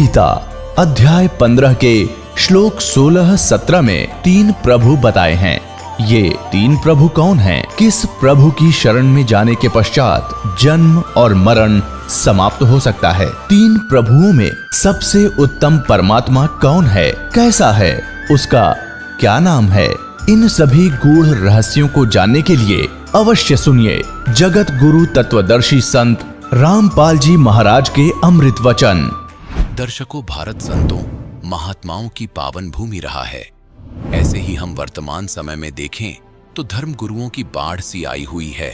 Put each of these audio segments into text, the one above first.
गीता अध्याय 15 के श्लोक 16-17 में 3 प्रभु बताए हैं। ये 3 प्रभु कौन हैं? किस प्रभु की शरण में जाने के पश्चात जन्म और मरण समाप्त हो सकता है? 3 प्रभुओं में सबसे उत्तम परमात्मा कौन है? कैसा है? उसका क्या नाम है? इन सभी गूढ़ रहस्यों को जानने के लिए अवश्य सुनिए जगत गुरु तत्वदर्शी संत रामपाल जी महाराज के अमृत वचन। दर्शकों, भारत संतों महात्माओं की पावन भूमि रहा है। ऐसे ही हम वर्तमान समय में देखें तो धर्म गुरुओं की बाढ़ सी आई हुई है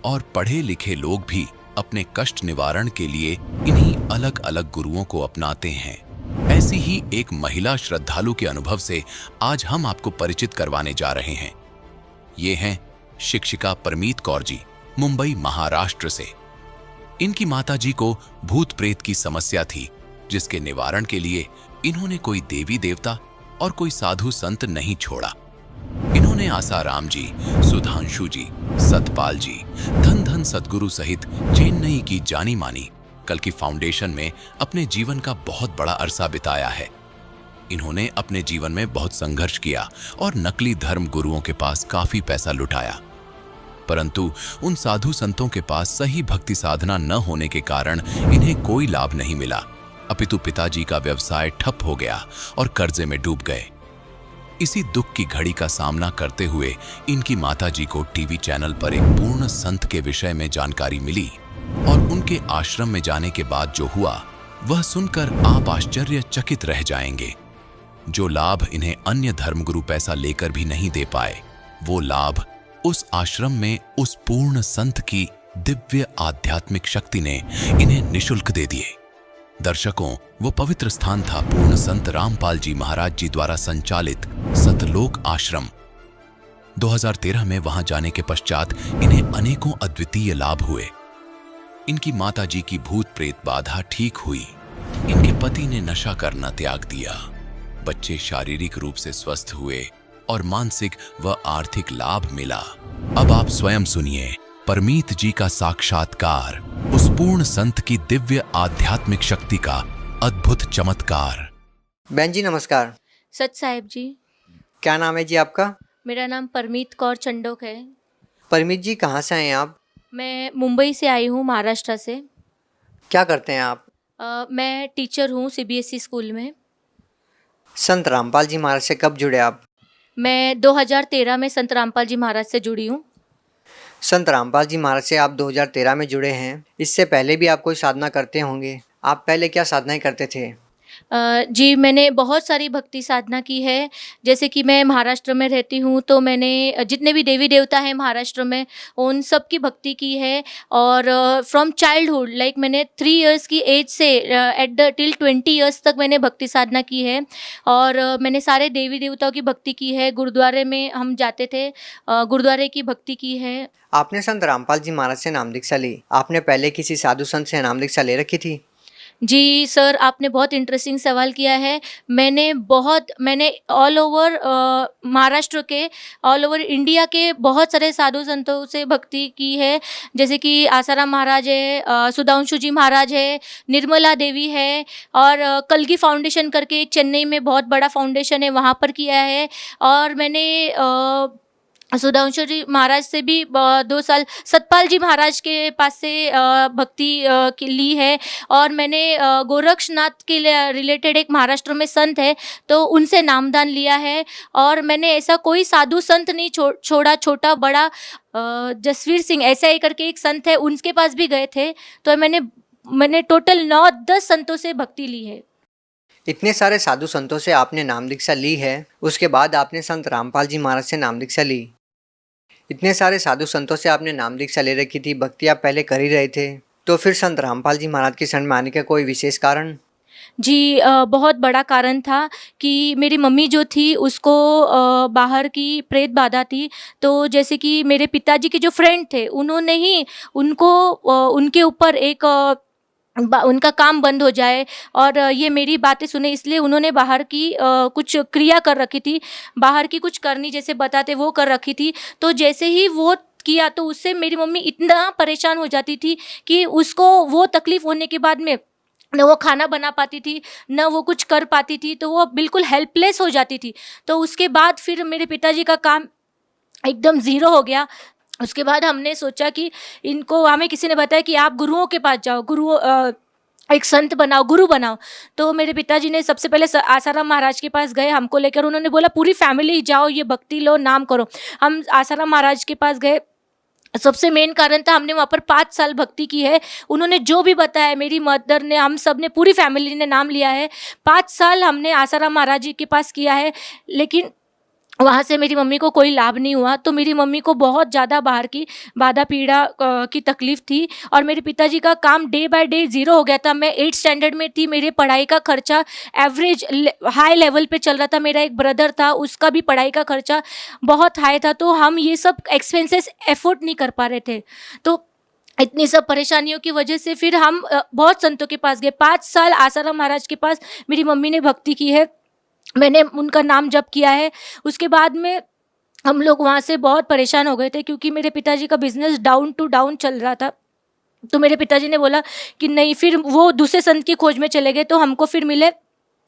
और पढ़े लिखे लोग भी अपने कष्ट निवारण के लिए इन्हीं अलग अलग गुरुओं को अपनाते हैं। ऐसी ही एक महिला श्रद्धालु के अनुभव से आज हम आपको परिचित करवाने जा रहे हैं। ये हैं शिक्षिका परमीत कौर जी, मुंबई महाराष्ट्र से। इनकी माताजी को भूत प्रेत की समस्या थी, जिसके निवारण के लिए इन्होंने कोई देवी देवता और कोई साधु संत नहीं छोड़ा। इन्होंने आसाराम जी, सुधांशु जी, सतपाल जी, धन धन सतगुरु सहित चेन्नई की जानी मानी कल्कि फाउंडेशन में अपने जीवन का बहुत बड़ा अरसा बिताया है। इन्होंने अपने जीवन में बहुत संघर्ष किया और नकली धर्म गुरुओं के पास काफी पैसा लुटाया, परंतु उन साधु संतों के पास सही भक्ति साधना न होने के कारण इन्हें कोई लाभ नहीं मिला, अपितु पिताजी का व्यवसाय ठप हो गया और कर्जे में डूब गए। इसी दुख की घड़ी का सामना करते हुए इनकी माताजी को टीवी चैनल पर एक पूर्ण संत के विषय में जानकारी मिली और उनके आश्रम में जाने के बाद जो हुआ वह सुनकर आप आश्चर्यचकित रह जाएंगे। जो लाभ इन्हें अन्य धर्मगुरु पैसा लेकर भी नहीं दे पाए, वो लाभ उस आश्रम में उस पूर्ण संत की दिव्य आध्यात्मिक शक्ति ने इन्हें निशुल्क दे दिए। दर्शकों, वो पवित्र स्थान था पूर्ण संत रामपाल जी महाराज जी द्वारा संचालित सतलोक आश्रम। 2013 में वहां जाने के पश्चात इन्हें अनेकों अद्वितीय लाभ हुए। इनकी माताजी की भूत प्रेत बाधा ठीक हुई, इनके पति ने नशा करना त्याग दिया, बच्चे शारीरिक रूप से स्वस्थ हुए और मानसिक व आर्थिक लाभ मिला। अब आप स्वयं सुनिए परमीत जी का साक्षात्कार, उस पूर्ण संत की दिव्य आध्यात्मिक शक्ति का अद्भुत चमत्कार। बहन जी नमस्कार। सच साहिब जी। क्या नाम है जी आपका? मेरा नाम परमीत कौर चंडोक है। परमीत जी कहाँ से आए हैं आप? मैं मुंबई से आई हूँ, महाराष्ट्र से। क्या करते हैं आप? मैं टीचर हूँ सीबीएसई स्कूल में। संत रामपाल जी महाराज से कब जुड़े आप? मैं 2013 में संत रामपाल जी महाराज से जुड़ी हूँ। संत रामपाल जी महाराज से आप 2013 में जुड़े हैं। इससे पहले भी आप कोई साधना करते होंगे। आप पहले क्या साधनाएं करते थे? जी, मैंने बहुत सारी भक्ति साधना की है। जैसे कि मैं महाराष्ट्र में रहती हूँ, तो मैंने जितने भी देवी देवता हैं महाराष्ट्र में, उन सब की भक्ति की है। और फ्रॉम चाइल्डहुड, लाइक मैंने 3 इयर्स की एज से टिल 20 इयर्स तक मैंने भक्ति साधना की है। और मैंने सारे देवी देवताओं की भक्ति की है। गुरुद्वारे में हम जाते थे, गुरुद्वारे की भक्ति की है। आपने संत रामपाल जी महाराज से नाम दीक्षा ली। आपने पहले किसी साधु संत से नाम दीक्षा ले रखी थी? जी सर, आपने बहुत इंटरेस्टिंग सवाल किया है। मैंने ऑल ओवर महाराष्ट्र के, ऑल ओवर इंडिया के बहुत सारे साधु संतों से भक्ति की है। जैसे कि आसाराम महाराज है, सुधांशु जी महाराज है, निर्मला देवी है, और कल्गी फाउंडेशन करके चेन्नई में बहुत बड़ा फाउंडेशन है, वहाँ पर किया है। और मैंने सुधांशु जी महाराज से भी 2 साल सतपाल जी महाराज के पास से भक्ति ली है। और मैंने गोरक्षनाथ के रिलेटेड एक महाराष्ट्र में संत है, तो उनसे नामदान लिया है। और मैंने ऐसा कोई साधु संत नहीं छोड़ा, छोटा बड़ा। जसवीर सिंह ऐसा ही करके एक संत है, उनके पास भी गए थे। तो मैंने टोटल 9-10 संतों से भक्ति ली है। इतने सारे साधु संतों से आपने नाम दीक्षा ली है, उसके बाद आपने संत रामपाल जी महाराज से नाम दीक्षा ली। इतने सारे साधु संतों से आपने नाम दीक्षा ले रखी थी, भक्ति आप पहले कर ही रहे थे, तो फिर संत रामपाल जी महाराज की शरण में आने का कोई विशेष कारण? जी, बहुत बड़ा कारण था कि मेरी मम्मी जो थी उसको बाहर की प्रेत बाधा थी। तो जैसे कि मेरे पिताजी के जो फ्रेंड थे, उन्होंने ही उनके ऊपर एक उनका काम बंद हो जाए, और ये मेरी बातें सुने, इसलिए उन्होंने बाहर की कुछ क्रिया कर रखी थी, बाहर की कुछ करनी जैसे बताते वो कर रखी थी। तो जैसे ही वो किया तो उससे मेरी मम्मी इतना परेशान हो जाती थी कि उसको वो तकलीफ़ होने के बाद में न वो खाना बना पाती थी, न वो कुछ कर पाती थी, तो वो बिल्कुल हेल्पलेस हो जाती थी। तो उसके बाद फिर मेरे पिताजी का काम एकदम ज़ीरो हो गया। उसके बाद हमने सोचा कि इनको, हमें किसी ने बताया कि आप गुरुओं के पास जाओ, एक संत बनाओ, गुरु बनाओ। तो मेरे पिताजी ने सबसे पहले आसाराम महाराज के पास गए हमको लेकर। उन्होंने बोला पूरी फैमिली जाओ, ये भक्ति लो, नाम करो। हम आसाराम महाराज के पास गए। सबसे मेन कारण था, हमने वहाँ पर 5 साल भक्ति की है। उन्होंने जो भी बताया, मेरी मदर ने, हम सब ने, पूरी फैमिली ने नाम लिया है। 5 साल हमने आसाराम महाराज जी के पास किया है, लेकिन वहाँ से मेरी मम्मी को कोई लाभ नहीं हुआ। तो मेरी मम्मी को बहुत ज़्यादा बाहर की बाधा पीड़ा की तकलीफ़ थी, और मेरे पिताजी का काम डे बाय डे ज़ीरो हो गया था। मैं 8th स्टैंडर्ड में थी, मेरे पढ़ाई का खर्चा एवरेज हाई लेवल पे चल रहा था। मेरा एक ब्रदर था, उसका भी पढ़ाई का खर्चा बहुत हाई था, तो हम ये सब एक्सपेंसेस एफोर्ड नहीं कर पा रहे थे। तो इतनी सब परेशानियों की वजह से फिर हम बहुत संतों के पास गए। 5 साल आसाराम महाराज के पास मेरी मम्मी ने भक्ति की है, मैंने उनका नाम जप किया है। उसके बाद में हम लोग वहाँ से बहुत परेशान हो गए थे, क्योंकि मेरे पिताजी का बिज़नेस डाउन टू डाउन चल रहा था। तो मेरे पिताजी ने बोला कि नहीं, फिर वो दूसरे संत की खोज में चले गए। तो हमको फिर मिले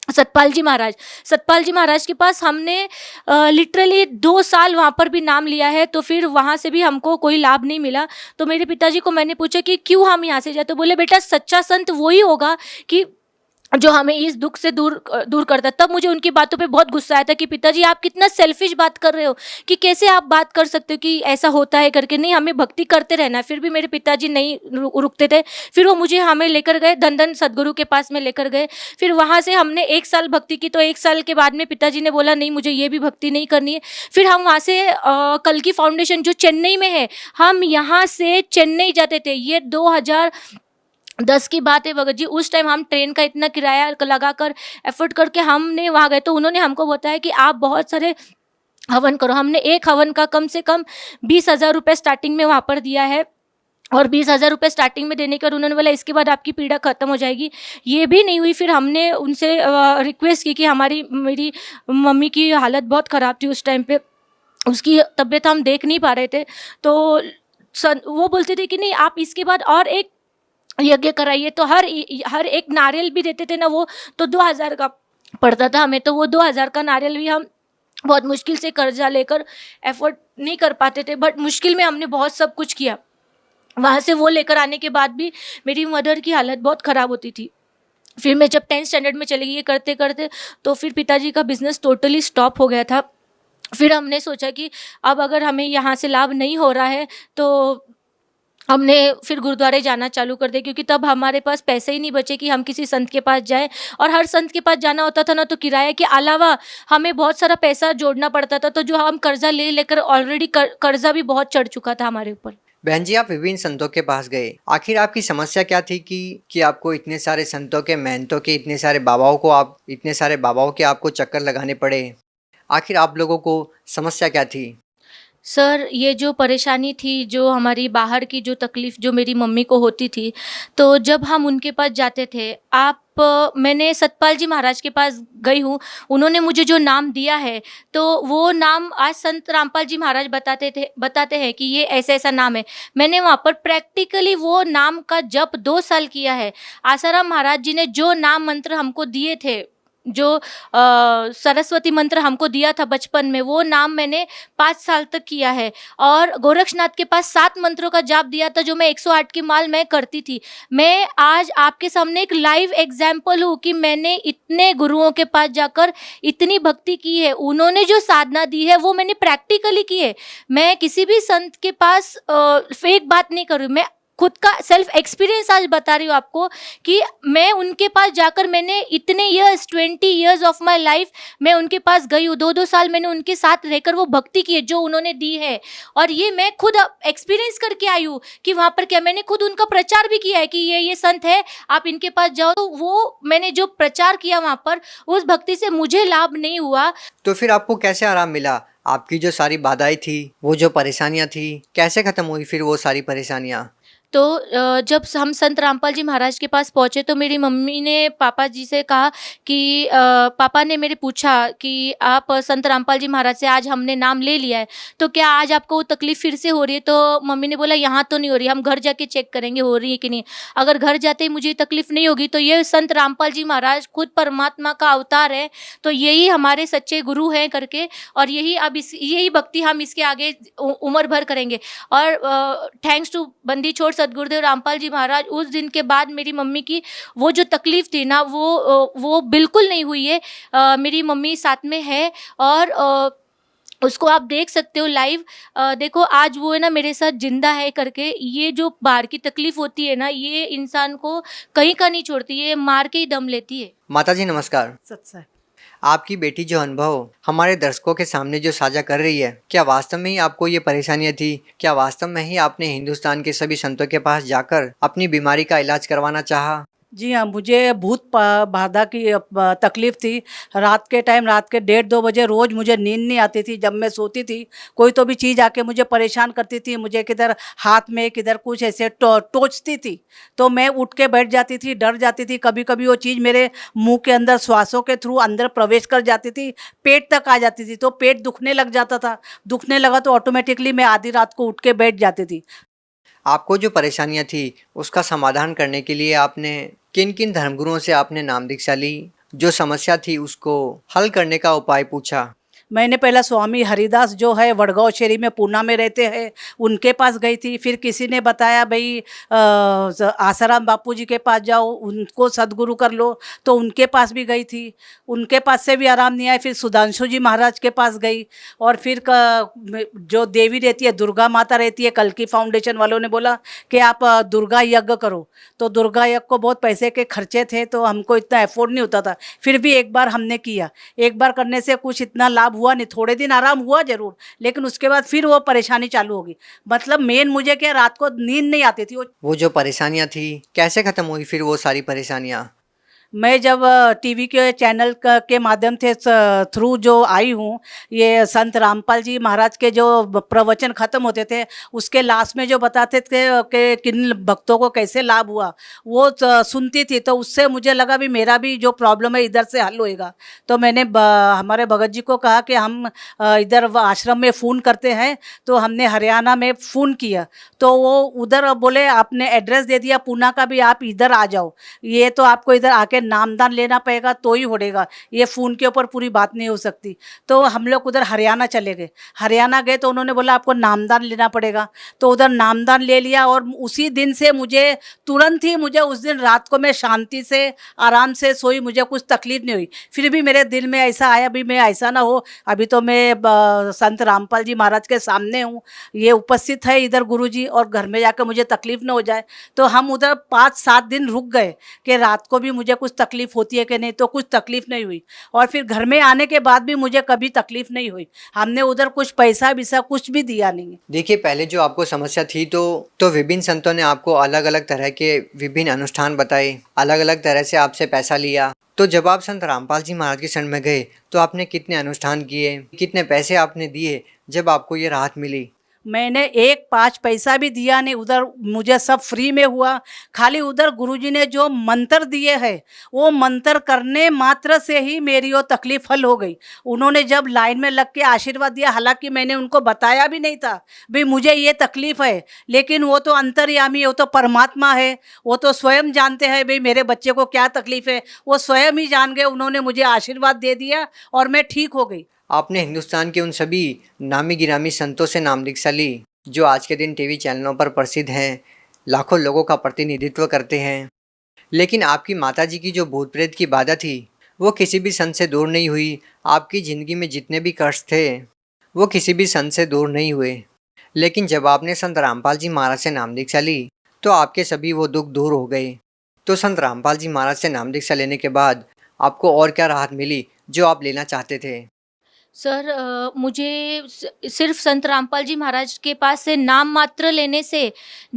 सतपाल जी महाराज। सतपाल जी महाराज के पास हमने लिटरली 2 साल वहाँ पर भी नाम लिया है, तो फिर वहाँ से भी हमको कोई लाभ नहीं मिला। तो मेरे पिताजी को मैंने पूछा कि क्यों हम यहाँ से जाए, तो बोले बेटा सच्चा संत वही होगा कि जो हमें इस दुख से दूर करता है। तब मुझे उनकी बातों पे बहुत गुस्सा आया था कि पिताजी आप कितना सेल्फिश बात कर रहे हो, कि कैसे आप बात कर सकते हो कि ऐसा होता है करके। नहीं, हमें भक्ति करते रहना है। फिर भी मेरे पिताजी नहीं रुकते थे। फिर वो मुझे हमें लेकर गए, धन सदगुरु के पास में लेकर गए। फिर वहाँ से हमने 1 साल भक्ति की। तो 1 साल के बाद में पिताजी ने बोला नहीं, मुझे ये भी भक्ति नहीं करनी है। फिर हम वहाँ से कल्की फाउंडेशन जो चेन्नई में है, हम यहाँ से चेन्नई जाते थे। ये 2010 की बात है भगत जी। उस टाइम हम ट्रेन का इतना किराया लगाकर एफर्ट करके हमने वहाँ गए। तो उन्होंने हमको बताया कि आप बहुत सारे हवन करो। हमने एक हवन का कम से कम 20,000 रुपये स्टार्टिंग में वहाँ पर दिया है, और 20,000 रुपये स्टार्टिंग में देने के बाद उन्होंने बोला इसके बाद आपकी पीड़ा खत्म हो जाएगी। ये भी नहीं हुई। फिर हमने उनसे रिक्वेस्ट की कि मेरी मम्मी की हालत बहुत ख़राब थी उस टाइम पे, उसकी तबीयत हम देख नहीं पा रहे थे। तो वो बोलते थे कि नहीं, आप इसके बाद और एक यज्ञ कराइए। तो हर एक नारियल भी देते थे ना, वो तो 2,000 का पड़ता था हमें। तो वो 2,000 का नारियल भी हम बहुत मुश्किल से कर्जा लेकर एफोर्ड नहीं कर पाते थे, बट मुश्किल में हमने बहुत सब कुछ किया। वहाँ से वो लेकर आने के बाद भी मेरी मदर की हालत बहुत ख़राब होती थी। फिर मैं जब 10th स्टैंडर्ड में चली गई, ये करते करते तो फिर पिताजी का बिज़नेस टोटली स्टॉप हो गया था। फिर हमने सोचा कि अब अगर हमें यहाँ से लाभ नहीं हो रहा है, तो हमने फिर गुरुद्वारे जाना चालू कर दिया, क्योंकि तब हमारे पास पैसे ही नहीं बचे कि हम किसी संत के पास जाएं। और हर संत के पास जाना होता था ना, तो किराए के अलावा हमें बहुत सारा पैसा जोड़ना पड़ता था। तो जो हम कर्जा लेकर ऑलरेडी कर्जा भी बहुत चढ़ चुका था हमारे ऊपर। बहन जी, आप विभिन्न संतों के पास गए, आखिर आपकी समस्या क्या थी कि आपको इतने सारे संतों के, महंतों के, इतने सारे बाबाओं के आपको चक्कर लगाने पड़े? आखिर आप लोगों को समस्या क्या थी? सर, ये जो परेशानी थी, जो हमारी बाहर की जो तकलीफ़ जो मेरी मम्मी को होती थी, तो जब हम उनके पास जाते थे, मैंने सतपाल जी महाराज के पास गई हूँ। उन्होंने मुझे जो नाम दिया है, तो वो नाम आज संत रामपाल जी महाराज बताते हैं कि ये ऐसा नाम है। मैंने वहाँ पर प्रैक्टिकली वो नाम का जप 2 साल किया है। आसाराम महाराज जी ने जो नाम मंत्र हमको दिए थे, जो सरस्वती मंत्र हमको दिया था बचपन में, वो नाम मैंने 5 साल तक किया है। और गोरक्षनाथ के पास 7 मंत्रों का जाप दिया था, जो मैं 108 की माल मैं करती थी। मैं आज आपके सामने एक लाइव एग्जाम्पल हूँ कि मैंने इतने गुरुओं के पास जाकर इतनी भक्ति की है। उन्होंने जो साधना दी है वो मैंने प्रैक्टिकली की है। मैं किसी भी संत के पास फेक बात नहीं कर रही हूँ, मैं खुद का सेल्फ एक्सपीरियंस आज बता रही हूँ आपको कि मैं उनके पास जाकर मैंने इतने years, 20 years of my life मैं उनके पास गई हूँ। 2-2 साल मैंने उनके साथ रहकर वो भक्ति की है जो उन्होंने दी है। और ये मैं खुद एक्सपीरियंस करके आई हूँ कि वहाँ पर क्या, मैंने खुद उनका प्रचार भी किया है कि ये संत है, आप इनके पास जाओ। तो वो मैंने जो प्रचार किया वहाँ पर, उस भक्ति से मुझे लाभ नहीं हुआ। तो फिर आपको कैसे आराम मिला? आपकी जो सारी बाधाएं थी, वो जो परेशानियाँ थी, कैसे ख़त्म हुई फिर वो सारी परेशानियाँ? तो जब हम संत रामपाल जी महाराज के पास पहुँचे तो मेरी मम्मी ने पापा जी से कहा कि पापा ने मेरे पूछा कि आप संत रामपाल जी महाराज से आज हमने नाम ले लिया है, तो क्या आज आपको वो तकलीफ़ फिर से हो रही है? तो मम्मी ने बोला यहाँ तो नहीं हो रही, हम घर जाके चेक करेंगे हो रही है कि नहीं। अगर घर जाते ही मुझे ये तकलीफ़ नहीं होगी तो ये संत रामपाल जी महाराज खुद परमात्मा का अवतार है, तो यही हमारे सच्चे गुरु हैं करके, और यही भक्ति हम इसके आगे उम्र भर करेंगे। और थैंक्स टू बंदी छोड़ सदगुरुदेव रामपाल जी महाराज, उस दिन के बाद मेरी मम्मी की वो जो तकलीफ़ थी ना वो बिल्कुल नहीं हुई है। मेरी मम्मी साथ में है और उसको आप देख सकते हो लाइव। देखो आज वो है ना मेरे साथ जिंदा है करके। ये जो बाहर की तकलीफ होती है ना, ये इंसान को कहीं का नहीं छोड़ती, ये मार के ही दम लेती है। माता जी नमस्कार। सत्संग। आपकी बेटी जो अनुभव हमारे दर्शकों के सामने जो साझा कर रही है, क्या वास्तव में ही आपको ये परेशानियां थी? क्या वास्तव में ही आपने हिंदुस्तान के सभी संतों के पास जाकर अपनी बीमारी का इलाज करवाना चाहा? जी हाँ, मुझे भूत बाधा की तकलीफ थी। रात के टाइम, रात के 1:30-2 बजे रोज़ मुझे नींद नहीं आती थी। जब मैं सोती थी कोई तो भी चीज़ आके मुझे परेशान करती थी, मुझे किधर हाथ में किधर कुछ ऐसे टोचती थी, तो मैं उठ के बैठ जाती थी, डर जाती थी। कभी कभी वो चीज़ मेरे मुंह के अंदर श्वासों के थ्रू अंदर प्रवेश कर जाती थी, पेट तक आ जाती थी, तो पेट दुखने लग जाता था। दुखने लगा तो ऑटोमेटिकली मैं आधी रात को उठ के बैठ जाती थी। आपको जो परेशानियां थी उसका समाधान करने के लिए आपने किन किन धर्मगुरुओं से आपने नाम दीक्षा ली? जो समस्या थी उसको हल करने का उपाय पूछा? मैंने पहला स्वामी हरिदास जो है वडगांव शेरी में पूना में रहते हैं, उनके पास गई थी। फिर किसी ने बताया भाई आसाराम बापू जी के पास जाओ, उनको सदगुरु कर लो, तो उनके पास भी गई थी। उनके पास से भी आराम नहीं आया। फिर सुधांशु जी महाराज के पास गई, और फिर जो देवी रहती है, दुर्गा माता रहती है, कल्की फाउंडेशन वालों ने बोला कि आप दुर्गा यज्ञ करो। तो दुर्गा यज्ञ को बहुत पैसे के खर्चे थे, तो हमको इतना अफोर्ड नहीं होता था। फिर भी एक बार हमने किया। एक बार करने से कुछ इतना लाभ हुआ नहीं, थोड़े दिन आराम हुआ जरूर, लेकिन उसके बाद फिर वो परेशानी चालू होगी। मतलब मेन मुझे क्या, रात को नींद नहीं आती थी। वो जो परेशानियां थी कैसे खत्म हुई फिर वो सारी परेशानियां? मैं जब टीवी के चैनल के माध्यम से थ्रू जो आई हूँ, ये संत रामपाल जी महाराज के जो प्रवचन ख़त्म होते थे, उसके लास्ट में जो बताते थे कि किन भक्तों को कैसे लाभ हुआ, वो सुनती थी। तो उससे मुझे लगा भी मेरा भी जो प्रॉब्लम है इधर से हल होएगा। तो मैंने हमारे भगत जी को कहा कि हम इधर आश्रम में फ़ोन करते हैं। तो हमने हरियाणा में फ़ोन किया, तो वो उधर बोले आपने एड्रेस दे दिया पूना का भी, आप इधर आ जाओ, ये तो आपको इधर आके नामदान लेना पड़ेगा तो ही होगा, ये फ़ोन के ऊपर पूरी बात नहीं हो सकती। तो हम लोग उधर हरियाणा चले गए। हरियाणा गए तो उन्होंने बोला आपको नामदान लेना पड़ेगा, तो उधर नामदान ले लिया। और उसी दिन से मुझे तुरंत ही, मुझे उस दिन रात को मैं शांति से आराम से सोई, मुझे कुछ तकलीफ नहीं हुई। फिर भी मेरे दिल में ऐसा आया भी मैं ऐसा ना हो, अभी तो मैं संत रामपाल जी महाराज के सामने हूँ, ये उपस्थित है इधर गुरु जी, और घर में जाकर मुझे तकलीफ ना हो जाए। तो हम उधर 5-7 दिन रुक गए कि रात को भी मुझे कुछ तकलीफ होती है कि नहीं, तो कुछ तकलीफ नहीं हुई। और फिर घर में आने के बाद भी मुझे कभी तकलीफ नहीं हुई। हमने उधर कुछ पैसा वैसा कुछ भी दिया नहीं। देखिए, पहले जो आपको समस्या थी तो विभिन्न संतों ने आपको अलग अलग तरह के विभिन्न अनुष्ठान बताए, अलग अलग तरह से आपसे पैसा लिया। तो जब आप संत रामपाल जी महाराज के शरण में गए तो आपने कितने अनुष्ठान किए, कितने पैसे आपने दिए जब आपको ये राहत मिली? मैंने 1 पैसा भी दिया नहीं, उधर मुझे सब फ्री में हुआ। खाली उधर गुरुजी ने जो मंत्र दिए हैं, वो मंत्र करने मात्र से ही मेरी वो तकलीफ हल हो गई। उन्होंने जब लाइन में लग के आशीर्वाद दिया, हालांकि मैंने उनको बताया भी नहीं था भाई मुझे ये तकलीफ है, लेकिन वो तो अंतर्यामी है, वो तो परमात्मा है, वो तो स्वयं जानते हैं भाई मेरे बच्चे को क्या तकलीफ है। वो स्वयं ही जान गए, उन्होंने मुझे आशीर्वाद दे दिया और मैं ठीक हो गई। आपने हिंदुस्तान के उन सभी नामी गिरामी संतों से नाम दीक्षा ली जो आज के दिन टीवी चैनलों पर प्रसिद्ध हैं, लाखों लोगों का प्रतिनिधित्व करते हैं, लेकिन आपकी माताजी की जो भूत प्रेत की बाधा थी वो किसी भी संत से दूर नहीं हुई। आपकी ज़िंदगी में जितने भी कष्ट थे वो किसी भी संत से दूर नहीं हुए। लेकिन जब आपने संत रामपाल जी महाराज से नाम दीक्षा ली तो आपके सभी वो दुख दूर हो गए। तो संत रामपाल जी महाराज से नाम दीक्षा लेने के बाद आपको और क्या राहत मिली जो आप लेना चाहते थे? सर मुझे सिर्फ संत रामपाल जी महाराज के पास से नाम मात्र लेने से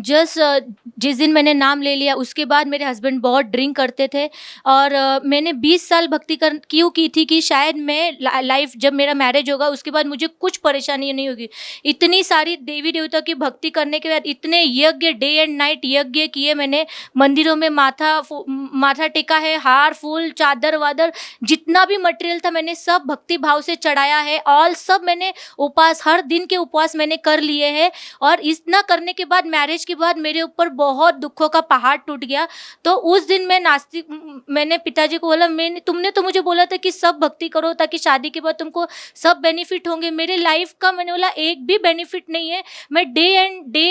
जिस दिन मैंने नाम ले लिया उसके बाद मेरे हस्बैंड बहुत ड्रिंक करते थे और मैंने 20 साल भक्ति क्यों की थी कि शायद मैं लाइफ जब मेरा मैरिज होगा उसके बाद मुझे कुछ परेशानी नहीं होगी। इतनी सारी देवी देवता की भक्ति करने के बाद इतने यज्ञ डे एंड नाइट यज्ञ किए मैंने, मंदिरों में माथा टेका है, हार फूल चादर वादर जितना भी मटेरियल था मैंने सब भक्ति भाव से चढ़ाया है। ऑल सब मैंने उपवास हर दिन के उपवास मैंने कर लिए हैं और इतना करने के बाद मैरिज के बाद मेरे ऊपर बहुत दुखों का पहाड़ टूट गया। तो उस दिन मैं नास्तिक, मैंने पिताजी को बोला तुमने तो मुझे बोला था कि सब भक्ति करो ताकि शादी के बाद तुमको सब बेनिफिट होंगे, मेरे लाइफ का मैंने बोला एक भी बेनिफिट नहीं है। मैं डे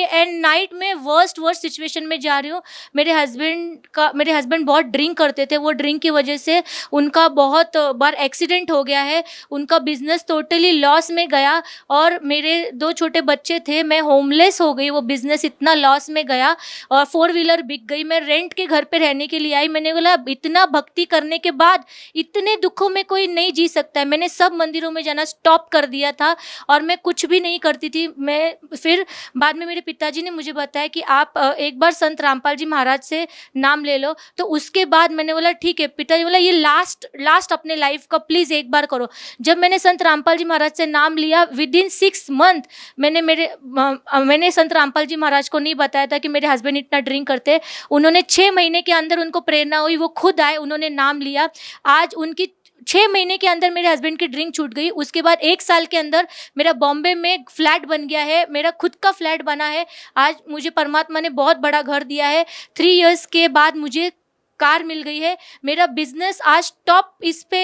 एंड नाइट में वर्स्ट सिचुएशन में जा रही हूँ। मेरे हस्बैंड बहुत ड्रिंक करते थे, वो ड्रिंक की वजह से उनका बहुत बार एक्सीडेंट हो गया है, उनका बिजनेस टोटली लॉस में गया और मेरे 2 छोटे बच्चे थे, मैं होमलेस हो गई, वो बिजनेस इतना लॉस में गया और 4 व्हीलर बिक गई। मैं रेंट के घर पे रहने के लिए आई। मैंने बोला इतना भक्ति करने के बाद इतने दुखों में कोई नहीं जी सकता है। मैंने सब मंदिरों में जाना स्टॉप कर दिया था और मैं कुछ भी नहीं करती थी। मैं फिर बाद में मेरे पिताजी ने मुझे बताया कि आप एक बार संत रामपाल जी महाराज से नाम ले लो। तो उसके बाद मैंने बोला ठीक है। पिताजी बोला ये लास्ट अपने लाइफ का प्लीज़ एक बार करो। जब मैंने संत रामपाल जी महाराज से नाम लिया विदिन 6 मंथ मैंने संत रामपाल जी महाराज को नहीं बताया था कि मेरे हस्बैंड इतना ड्रिंक करते। उन्होंने 6 महीने के अंदर उनको प्रेरणा हुई, वो खुद आए, उन्होंने नाम लिया। आज उनकी 6 महीने के अंदर मेरे हस्बैंड की ड्रिंक छूट गई। उसके बाद 1 साल के अंदर मेरा बॉम्बे में फ्लैट बन गया है, मेरा खुद का फ्लैट बना है। आज मुझे परमात्मा ने बहुत बड़ा घर दिया है। 3 इयर्स के बाद मुझे कार मिल गई है। मेरा बिजनेस आज टॉप इस पे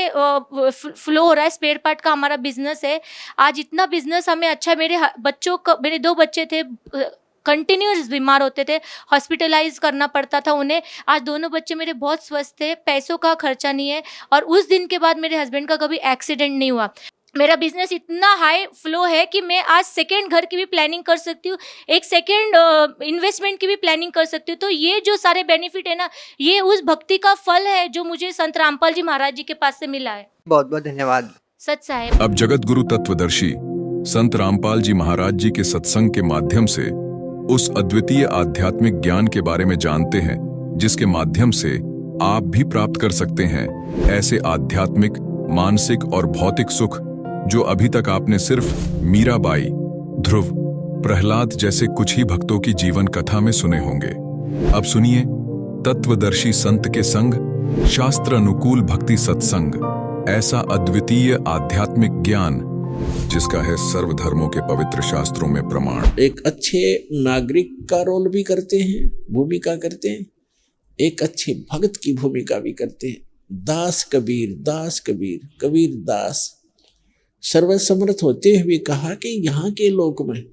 फ्लो हो रहा है। स्पेयर पार्ट का हमारा बिजनेस है। आज इतना बिजनेस हमें अच्छा है। मेरे 2 बच्चे थे, कंटिन्यूस बीमार होते थे, हॉस्पिटलाइज करना पड़ता था उन्हें। आज दोनों बच्चे मेरे बहुत स्वस्थ थे, पैसों का खर्चा नहीं है और उस दिन के बाद मेरे हस्बैंड का कभी एक्सीडेंट नहीं हुआ। मेरा बिजनेस इतना हाई फ्लो है कि मैं आज सेकेंड घर की भी प्लानिंग कर सकती हूँ, एक सेकेंड इन्वेस्टमेंट की भी प्लानिंग कर सकती हूँ। तो ये जो सारे बेनिफिट है ना, ये उस भक्ति का फल है जो मुझे संत रामपाल जी महाराज जी के पास से मिला है। बहुत बहुत धन्यवाद। सच साहेब। अब जगत गुरु तत्वदर्शी संत रामपाल जी महाराज जी के सत्संग के माध्यम से उस अद्वितीय आध्यात्मिक ज्ञान के बारे में जानते हैं जिसके माध्यम से आप भी प्राप्त कर सकते हैं ऐसे आध्यात्मिक, मानसिक और भौतिक सुख जो अभी तक आपने सिर्फ मीराबाई, ध्रुव, प्रहलाद जैसे कुछ ही भक्तों की जीवन कथा में सुने होंगे। अब सुनिए तत्वदर्शी संत के संग शास्त्र अनुकूल भक्ति सत्संग, ऐसा अद्वितीय आध्यात्मिक ज्ञान जिसका है सर्वधर्मों के पवित्र शास्त्रों में प्रमाण। एक अच्छे नागरिक का रोल भी करते हैं, भूमिका करते हैं, एक अच्छे भक्त की भूमिका भी करते हैं। दास कबीर, कबीर दास सर्वसमर्थ होते हुए कहा कि यहाँ के लोक में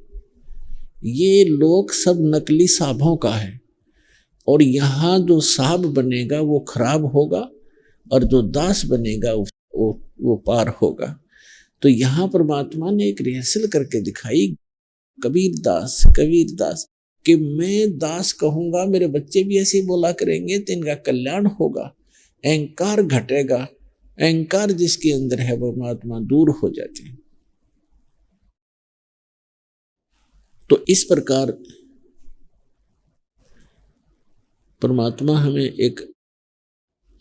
ये लोक सब नकली साबों का है और यहाँ जो साब बनेगा वो खराब होगा और जो दास बनेगा वो पार होगा। तो यहाँ परमात्मा ने एक रिहर्सल करके दिखाई, कबीर दास कि मैं दास कहूँगा, मेरे बच्चे भी ऐसे बोला करेंगे तो इनका कल्याण होगा, अहंकार घटेगा, अहंकार जिसके अंदर है परमात्मा दूर हो जाते हैं। तो इस प्रकार परमात्मा हमें एक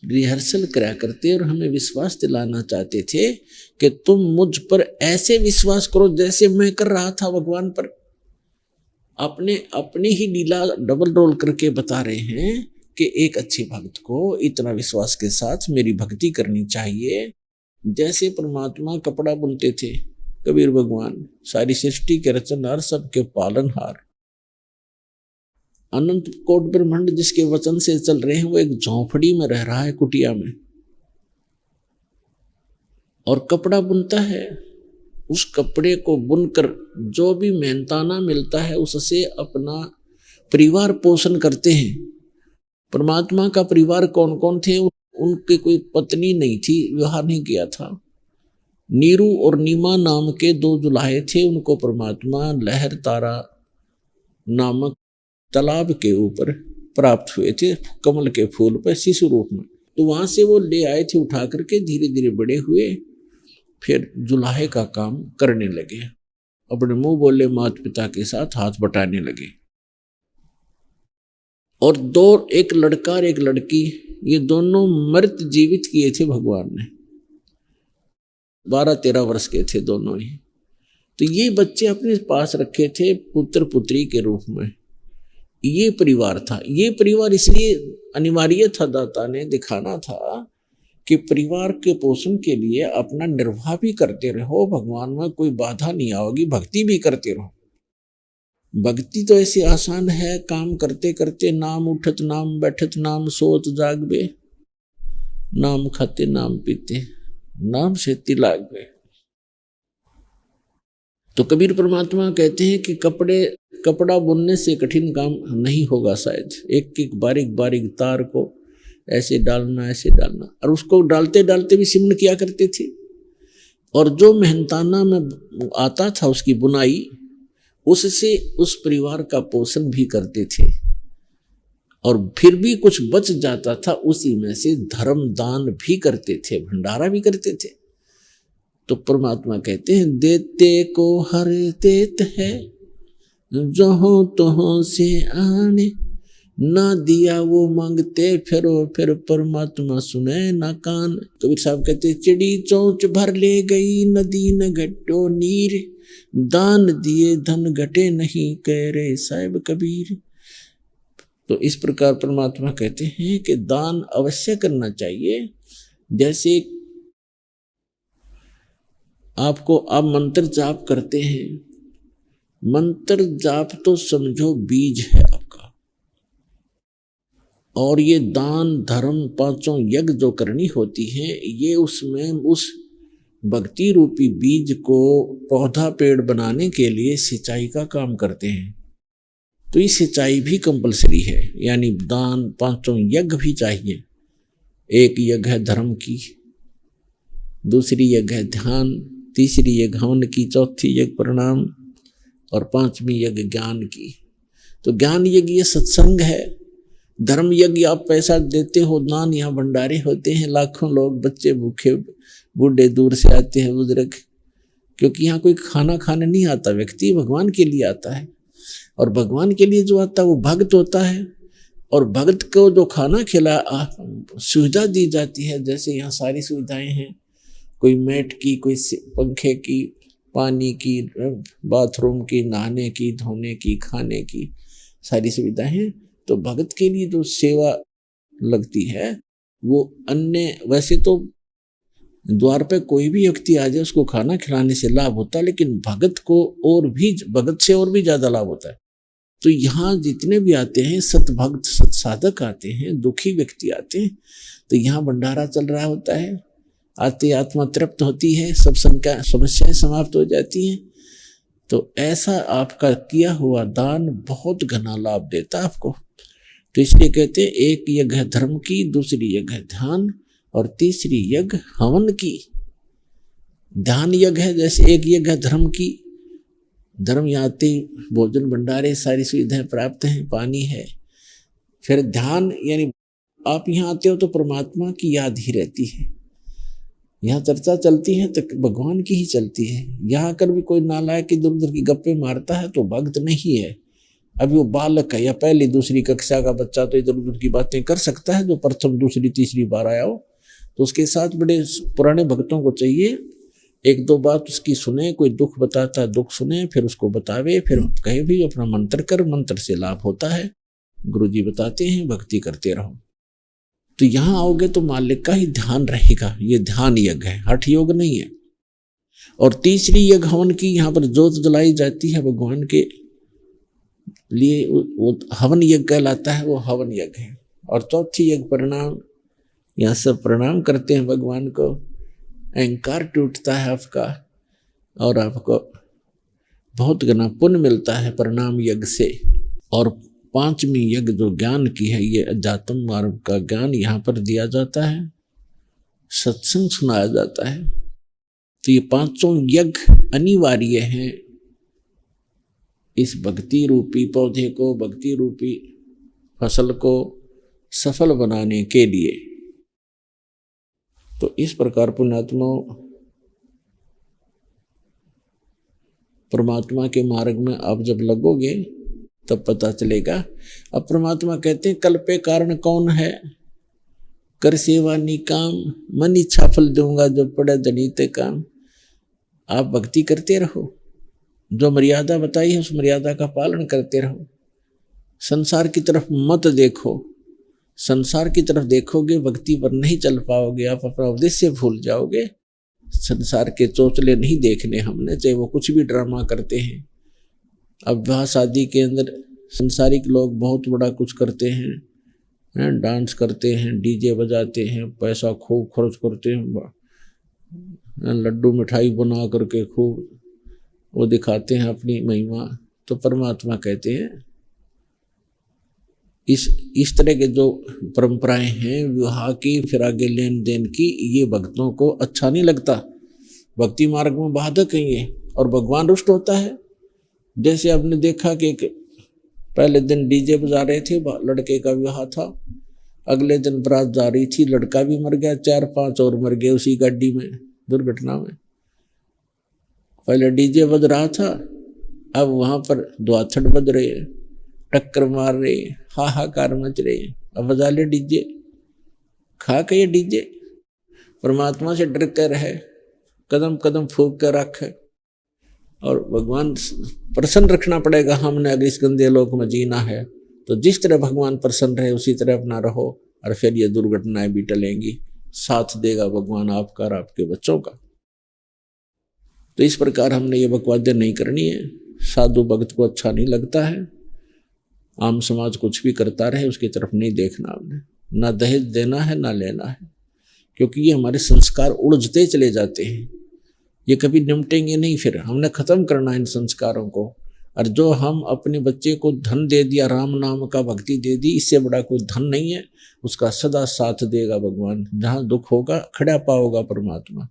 रिहर्सल करा करते और हमें विश्वास दिलाना चाहते थे कि तुम मुझ पर ऐसे विश्वास करो जैसे मैं कर रहा था भगवान पर। अपने ही लीला डबल रोल करके बता रहे हैं कि एक अच्छे भक्त को इतना विश्वास के साथ मेरी भक्ति करनी चाहिए। जैसे परमात्मा कपड़ा बुनते थे, कबीर भगवान सारी सृष्टि के रचनहार, सबके पालनहार, अनंत कोट ब्रह्मांड जिसके वचन से चल रहे हैं, वो एक झोंपड़ी में रह रहा है, कुटिया में, और कपड़ा बुनता है। उस कपड़े को बुनकर जो भी मेहनताना मिलता है उससे अपना परिवार पोषण करते हैं। परमात्मा का परिवार कौन कौन थे? उनके कोई पत्नी नहीं थी, विवाह नहीं किया था। नीरू और नीमा नाम के 2 दुल्हे थे, उनको परमात्मा लहर तारा नामक तालाब के ऊपर प्राप्त हुए थे, कमल के फूल पर शिशु रूप में। तो वहां से वो ले आए थे उठा करके, धीरे धीरे बड़े हुए। फिर जुलाहे का काम करने लगे, अपने मुंह बोले माता पिता के साथ हाथ बटाने लगे। और एक लड़का और एक लड़की, ये दोनों मृत जीवित किए थे भगवान ने, 12-13 वर्ष के थे दोनों ही। तो ये बच्चे अपने पास रखे थे पुत्र पुत्री के रूप में। ये परिवार था। ये परिवार इसलिए अनिवार्य था, दाता ने दिखाना था कि परिवार के पोषण के लिए अपना निर्वाह भी करते रहो, भगवान में कोई बाधा नहीं आओगी, भक्ति भी करते रहो। भक्ति तो ऐसे आसान है, काम करते करते नाम उठत नाम बैठत नाम सोत जागबे, नाम खाते नाम पीते नाम से तिलाग बे। तो कबीर परमात्मा कहते हैं कि कपड़ा बुनने से कठिन काम नहीं होगा शायद। एक एक बारीक बारीक तार को ऐसे डालना और उसको डालते डालते भी सिमन किया करते थे। और जो मेहनताना में आता था उसकी बुनाई, उससे उस परिवार का पोषण भी करते थे। और फिर भी कुछ बच जाता था, उसी में से धर्म दान भी करते थे, भंडारा भी करते थे। तो परमात्मा कहते हैं देते को हर देत है, जहाँ तहाँ से आने, ना दिया वो मांगते फिर परमात्मा सुने ना कान। कबीर साहब कहते चिड़ी चोंच भर ले गई नदी न घटो नीर, दान दिए धन घटे नहीं कह रे साहिब कबीर। तो इस प्रकार परमात्मा कहते हैं कि दान अवश्य करना चाहिए। जैसे आप मंत्र जाप करते हैं, मंत्र जाप तो समझो बीज है आपका, और ये दान धर्म पांचों यज्ञ जो करनी होती है, ये उसमें उस भक्ति रूपी बीज को पौधा पेड़ बनाने के लिए सिंचाई का काम करते हैं। तो ये सिंचाई भी कंपलसरी है, यानी दान पांचों यज्ञ भी चाहिए। एक यज्ञ है धर्म की, दूसरी यज्ञ है ध्यान, तीसरी यज्ञ हवन की, चौथी यज्ञ प्रणाम, और पांचवी यज्ञ ज्ञान की। तो ज्ञान यज्ञ ये सत्संग है। धर्म यज्ञ आप पैसा देते हो, दान यहाँ भंडारे होते हैं, लाखों लोग बच्चे भूखे बूढ़े दूर से आते हैं, बुजुर्ग, क्योंकि यहाँ कोई खाना खाने नहीं आता, व्यक्ति भगवान के लिए आता है। और भगवान के लिए जो आता है वो भक्त होता है, और भक्त को जो खाना खिला सुविधा दी जाती है, जैसे यहाँ सारी सुविधाएं हैं, कोई मैट की, कोई पंखे की, पानी की, बाथरूम की, नहाने की, धोने की, खाने की सारी सुविधाएं हैं। तो भगत के लिए जो सेवा लगती है वो अन्य, वैसे तो द्वार पे कोई भी व्यक्ति आ जाए उसको खाना खिलाने से लाभ होता है, लेकिन भगत से और भी ज्यादा लाभ होता है। तो यहाँ जितने भी आते हैं सतभक्त सत्साधक आते हैं, दुखी व्यक्ति आते हैं, तो यहाँ भंडारा चल रहा होता है, आते आत्मा तृप्त होती है, सब समस्याएं समाप्त हो जाती हैं। तो ऐसा आपका किया हुआ दान बहुत घना लाभ देता है आपको। तो इसलिए कहते हैं एक यज्ञ है धर्म की, दूसरी यज्ञ है ध्यान, और तीसरी यज्ञ हवन की। ध्यान यज्ञ है, जैसे एक यज्ञ है धर्म की, धर्म यहाँ आते भोजन भंडारे सारी सुविधाएं प्राप्त हैं, पानी है। फिर ध्यान यानी आप यहाँ आते हो तो परमात्मा की याद ही रहती है, यहाँ चर्चा चलती है तो भगवान की ही चलती है। यहाँ आकर भी कोई नालायक इधर उधर की गप्पे मारता है तो भक्त नहीं है, अभी वो बालक है, या पहली दूसरी कक्षा का बच्चा तो इधर उधर की बातें कर सकता है, जो प्रथम दूसरी तीसरी बार आया हो। तो उसके साथ बड़े पुराने भक्तों को चाहिए, एक दो बात उसकी सुने, कोई दुख बताता है दुख सुने, फिर उसको बतावे, फिर कहे भी अपना मंत्र कर, मंत्र से लाभ होता है, गुरुजी बताते हैं, भक्ति करते रहो। तो यहाँ आओगे तो मालिक का ही ध्यान रहेगा। ये ध्यान यज्ञ है, हठ योग नहीं है। और तीसरी यज्ञ हवन की, यहाँ पर जोत जलाई जाती है भगवान के लिए, वो हवन यज्ञ कहलाता है, वो हवन यज्ञ है। और चौथी यज्ञ प्रणाम, यहाँ सब प्रणाम करते हैं भगवान को, अहंकार टूटता है आपका, और आपको बहुत घना पुण्य मिलता है प्रणाम यज्ञ से। और पांचवी यज्ञ जो ज्ञान की है, ये अध्यात्म मार्ग का ज्ञान यहाँ पर दिया जाता है, सत्संग सुनाया जाता है। तो ये पांचों यज्ञ अनिवार्य हैं इस भक्ति रूपी पौधे को, भक्ति रूपी फसल को सफल बनाने के लिए। तो इस प्रकार पुण्यात्माओं परमात्मा के मार्ग में आप जब लगोगे तब पता चलेगा। अब परमात्मा कहते हैं कल पे कारण कौन है, कर सेवा निकाम, मन इच्छा फल दूंगा जब पड़े दनीते काम। आप भक्ति करते रहो, जो मर्यादा बताई है उस मर्यादा का पालन करते रहो, संसार की तरफ मत देखो। संसार की तरफ देखोगे भक्ति पर नहीं चल पाओगे, आप अपना उद्देश्य भूल जाओगे। संसार के चोचले नहीं देखने हमने, चाहे वो कुछ भी ड्रामा करते हैं। अब विवाह शादी के अंदर संसारिक लोग बहुत बड़ा कुछ करते हैं, डांस करते हैं, डीजे बजाते हैं, पैसा खूब खर्च करते हैं, लड्डू मिठाई बना करके खूब वो दिखाते हैं अपनी महिमा। तो परमात्मा कहते हैं इस तरह के जो परंपराएं हैं विवाह की, फिर आगे लेन देन की, ये भक्तों को अच्छा नहीं लगता। भक्ति मार्ग में बाधक है ये, और भगवान रुष्ट होता है। जैसे आपने देखा कि पहले दिन डीजे बजा रहे थे, लड़के का विवाह था, अगले दिन बारात जा रही थी, लड़का भी मर गया, 4-5 और मर गए उसी गाड़ी में, दुर्घटना में। पहले डीजे बज रहा था, अब वहां पर द्वाथड़ बज रहे हैं, टक्कर मार रहे, हाहाकार मच रहे। अब बजा ले डीजे, खा के ये डीजे। परमात्मा से डर कर रहे, कदम कदम फूंक कर रखे, और भगवान प्रसन्न रखना पड़ेगा। हमने अगर इस गंदे लोक में जीना है तो जिस तरह भगवान प्रसन्न रहे उसी तरह अपना रहो, और फिर ये दुर्घटनाएं भी टलेंगी। साथ देगा भगवान आपका और आपके बच्चों का। तो इस प्रकार हमने ये बकवादें नहीं करनी है। साधु भक्त को अच्छा नहीं लगता है, आम समाज कुछ भी करता रहे उसकी तरफ नहीं देखना हमने, ना दहेज देना है ना लेना है, क्योंकि ये हमारे संस्कार उलझते चले जाते हैं, ये कभी निपटेंगे नहीं। फिर हमने खत्म करना इन संस्कारों को। और जो हम अपने बच्चे को धन दे दिया, राम नाम का भक्ति दे दी, इससे बड़ा कोई धन नहीं है। उसका सदा साथ देगा भगवान, जहाँ दुख होगा खड़ा पाओगा परमात्मा,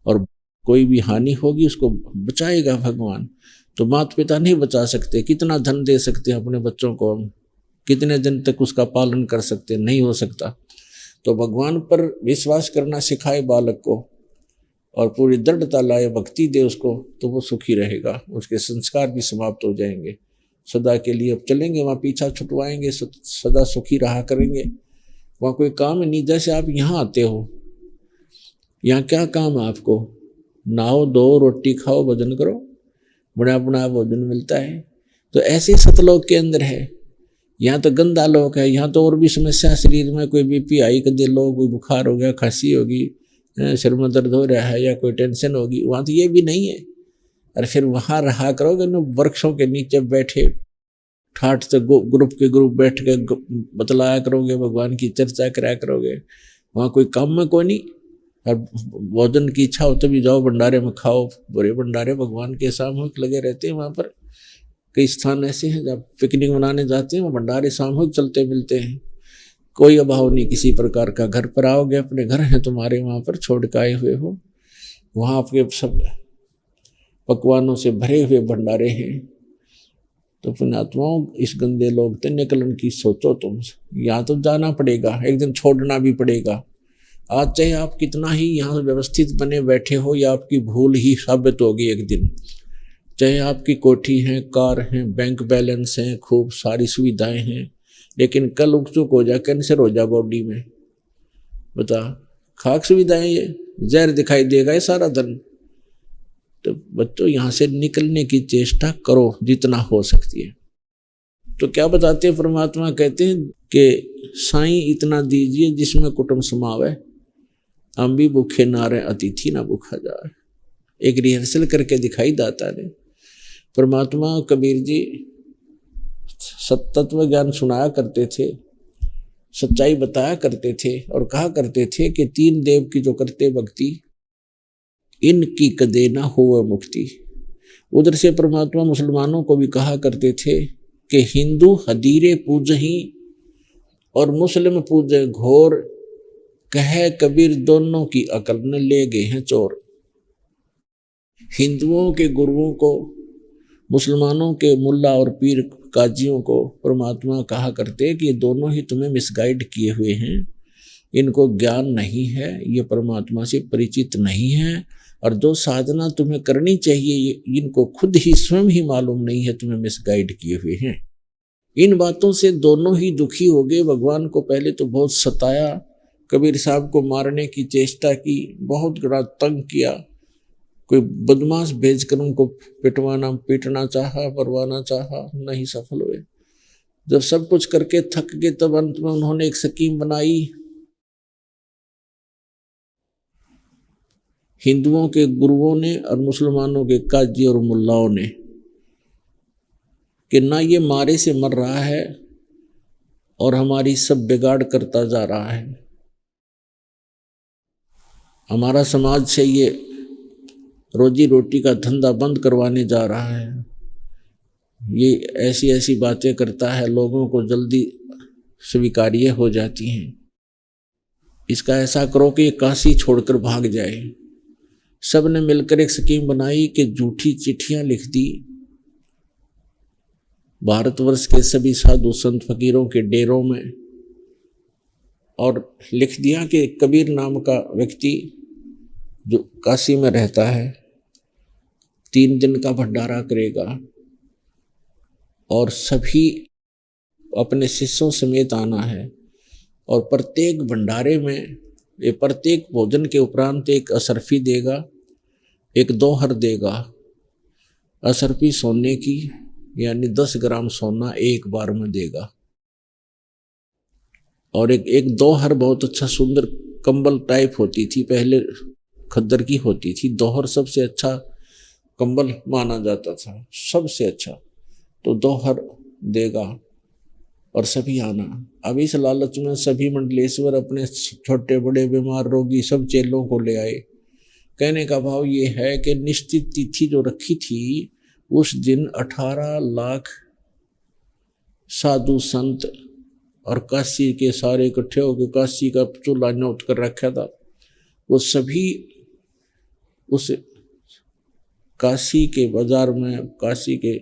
और कोई भी हानि होगी उसको बचाएगा भगवान। तो माता पिता नहीं बचा सकते, कितना धन दे सकते हैं अपने बच्चों को, हम कितने दिन तक उसका पालन कर सकते, नहीं हो सकता। तो भगवान पर विश्वास करना सिखाए बालक को, और पूरी दृढ़ता लाए, भक्ति दे उसको, तो वो सुखी रहेगा, उसके संस्कार भी समाप्त हो जाएंगे सदा के लिए। अब चलेंगे वहाँ पीछा छुटवाएंगे, सदा सुखी रहा करेंगे, वहाँ कोई काम नहीं। जैसे आप यहाँ आते हो, यहाँ क्या काम है आपको, नहाओ धो रोटी खाओ भोजन करो, बड़ा बड़ा भोजन मिलता है। तो ऐसे सतलोक के अंदर है, यहाँ तो गंदा लोक है, यहाँ तो और भी समस्या शरीर में, कोई बीपी हाई कर दे लो, कोई बुखार हो गया, खांसी होगी, सिर में दर्द हो रहा है, या कोई टेंशन होगी, वहाँ तो ये भी नहीं है। और फिर वहाँ रहा करोगे ना, वृक्षों के नीचे बैठे ठाठ से ग्रुप के ग्रुप बैठ के बतलाया करोगे, भगवान की चर्चा कराया करोगे, वहाँ कोई काम में कोई नहीं। और भोजन की इच्छा हो तो भी जाओ भंडारे में खाओ, बुरे भंडारे भगवान के सामूहिक लगे रहते हैं। वहाँ पर कई स्थान ऐसे हैं जब पिकनिक मनाने जाते हैं, वो भंडारे सामूहिक चलते मिलते हैं, कोई अभाव नहीं किसी प्रकार का। घर पर आओगे, अपने घर हैं तुम्हारे, वहाँ पर छोड़ के आए हुए हो, वहाँ आपके सब पकवानों से भरे हुए भंडारे हैं। तो पुण्यात्माओं, इस गंदे लोग तो निकलन की सोचो तुम, यहाँ तो जाना पड़ेगा, एक दिन छोड़ना भी पड़ेगा। आज चाहे आप कितना ही यहाँ व्यवस्थित बने बैठे हो, या आपकी भूल ही साबित होगी एक दिन। चाहे आपकी कोठी है, कार है, बैंक बैलेंस है, खूब सारी सुविधाएं हैं, लेकिन कल उकचुक हो जा, कैंसर हो जा बॉडी में, बता, खाक सुविधाएं, ये जहर दिखाई देगा ये सारा धन। तो बच्चों, यहाँ से निकलने की चेष्टा करो जितना हो सकती है। तो क्या बताते हैं परमात्मा, कहते हैं कि साईं इतना दीजिए जिसमें कुटुंब समावे, हम भी भूखे ना रहे, अतिथि ना भूखा जाए। एक रिहर्सल करके दिखाई दाता ने। परमात्मा कबीर जी सत्तत्व ज्ञान सुनाया करते थे, सच्चाई बताया करते थे, और कहा करते थे कि 3 देव की जो करते भक्ति, इनकी कदे ना हो मुक्ति। उधर से परमात्मा मुसलमानों को भी कहा करते थे कि हिंदू हदीरे पूजही और मुस्लिम पूजे घोर, कहे कबीर दोनों की अकल न ले गए हैं चोर। हिंदुओं के गुरुओं को, मुसलमानों के मुल्ला और पीर काजियों को परमात्मा कहा करते कि ये दोनों ही तुम्हें मिसगाइड किए हुए हैं, इनको ज्ञान नहीं है, ये परमात्मा से परिचित नहीं है, और जो साधना तुम्हें करनी चाहिए इनको खुद ही स्वयं ही मालूम नहीं है, तुम्हें मिसगाइड किए हुए हैं। इन बातों से दोनों ही दुखी हो गए। भगवान को पहले तो बहुत सताया, कबीर साहब को मारने की चेष्टा की, बहुत बड़ा तंग किया, कोई बदमाश भेजकर उनको पिटवाना पीटना चाहा, मरवाना चाहा, नहीं सफल हुए। जब सब कुछ करके थक गए तब अंत में उन्होंने एक स्कीम बनाई। हिंदुओं के गुरुओं ने और मुसलमानों के काजी और मुल्लाओं ने कि ना ये मारे से मर रहा है और हमारी सब बिगाड़ करता जा रहा है, हमारा समाज से ये रोजी रोटी का धंधा बंद करवाने जा रहा है, ये ऐसी ऐसी बातें करता है, लोगों को जल्दी स्वीकार्य हो जाती हैं, इसका ऐसा करो कि ये काशी छोड़कर भाग जाए। सब ने मिलकर एक स्कीम बनाई कि झूठी चिट्ठियां लिख दी भारतवर्ष के सभी साधु संत फकीरों के डेरों में, और लिख दिया कि कबीर नाम का व्यक्ति जो काशी में रहता है 3 दिन का भंडारा करेगा और सभी अपने शिष्यों समेत आना है, और प्रत्येक भंडारे में ये प्रत्येक भोजन के उपरांत एक असरफी देगा, एक दोहर देगा। असरफी सोने की यानी 10 ग्राम सोना एक बार में देगा, और एक दोहर बहुत अच्छा सुंदर कंबल टाइप होती थी, पहले खद्दर की होती थी, दोहर सबसे अच्छा कंबल माना जाता था, सबसे अच्छा, तो दोहर देगा और सभी आना। अब इस लालच में सभी मंडलेश्वर अपने छोटे बड़े बीमार रोगी सब चेलों को ले आए। कहने का भाव ये है कि निश्चित तिथि जो रखी थी उस दिन 18 लाख साधु संत और काशी के सारे इकट्ठे होकर काशी का चूल्हा न्योत कर रखा था, वो सभी उस काशी के बाजार में, काशी के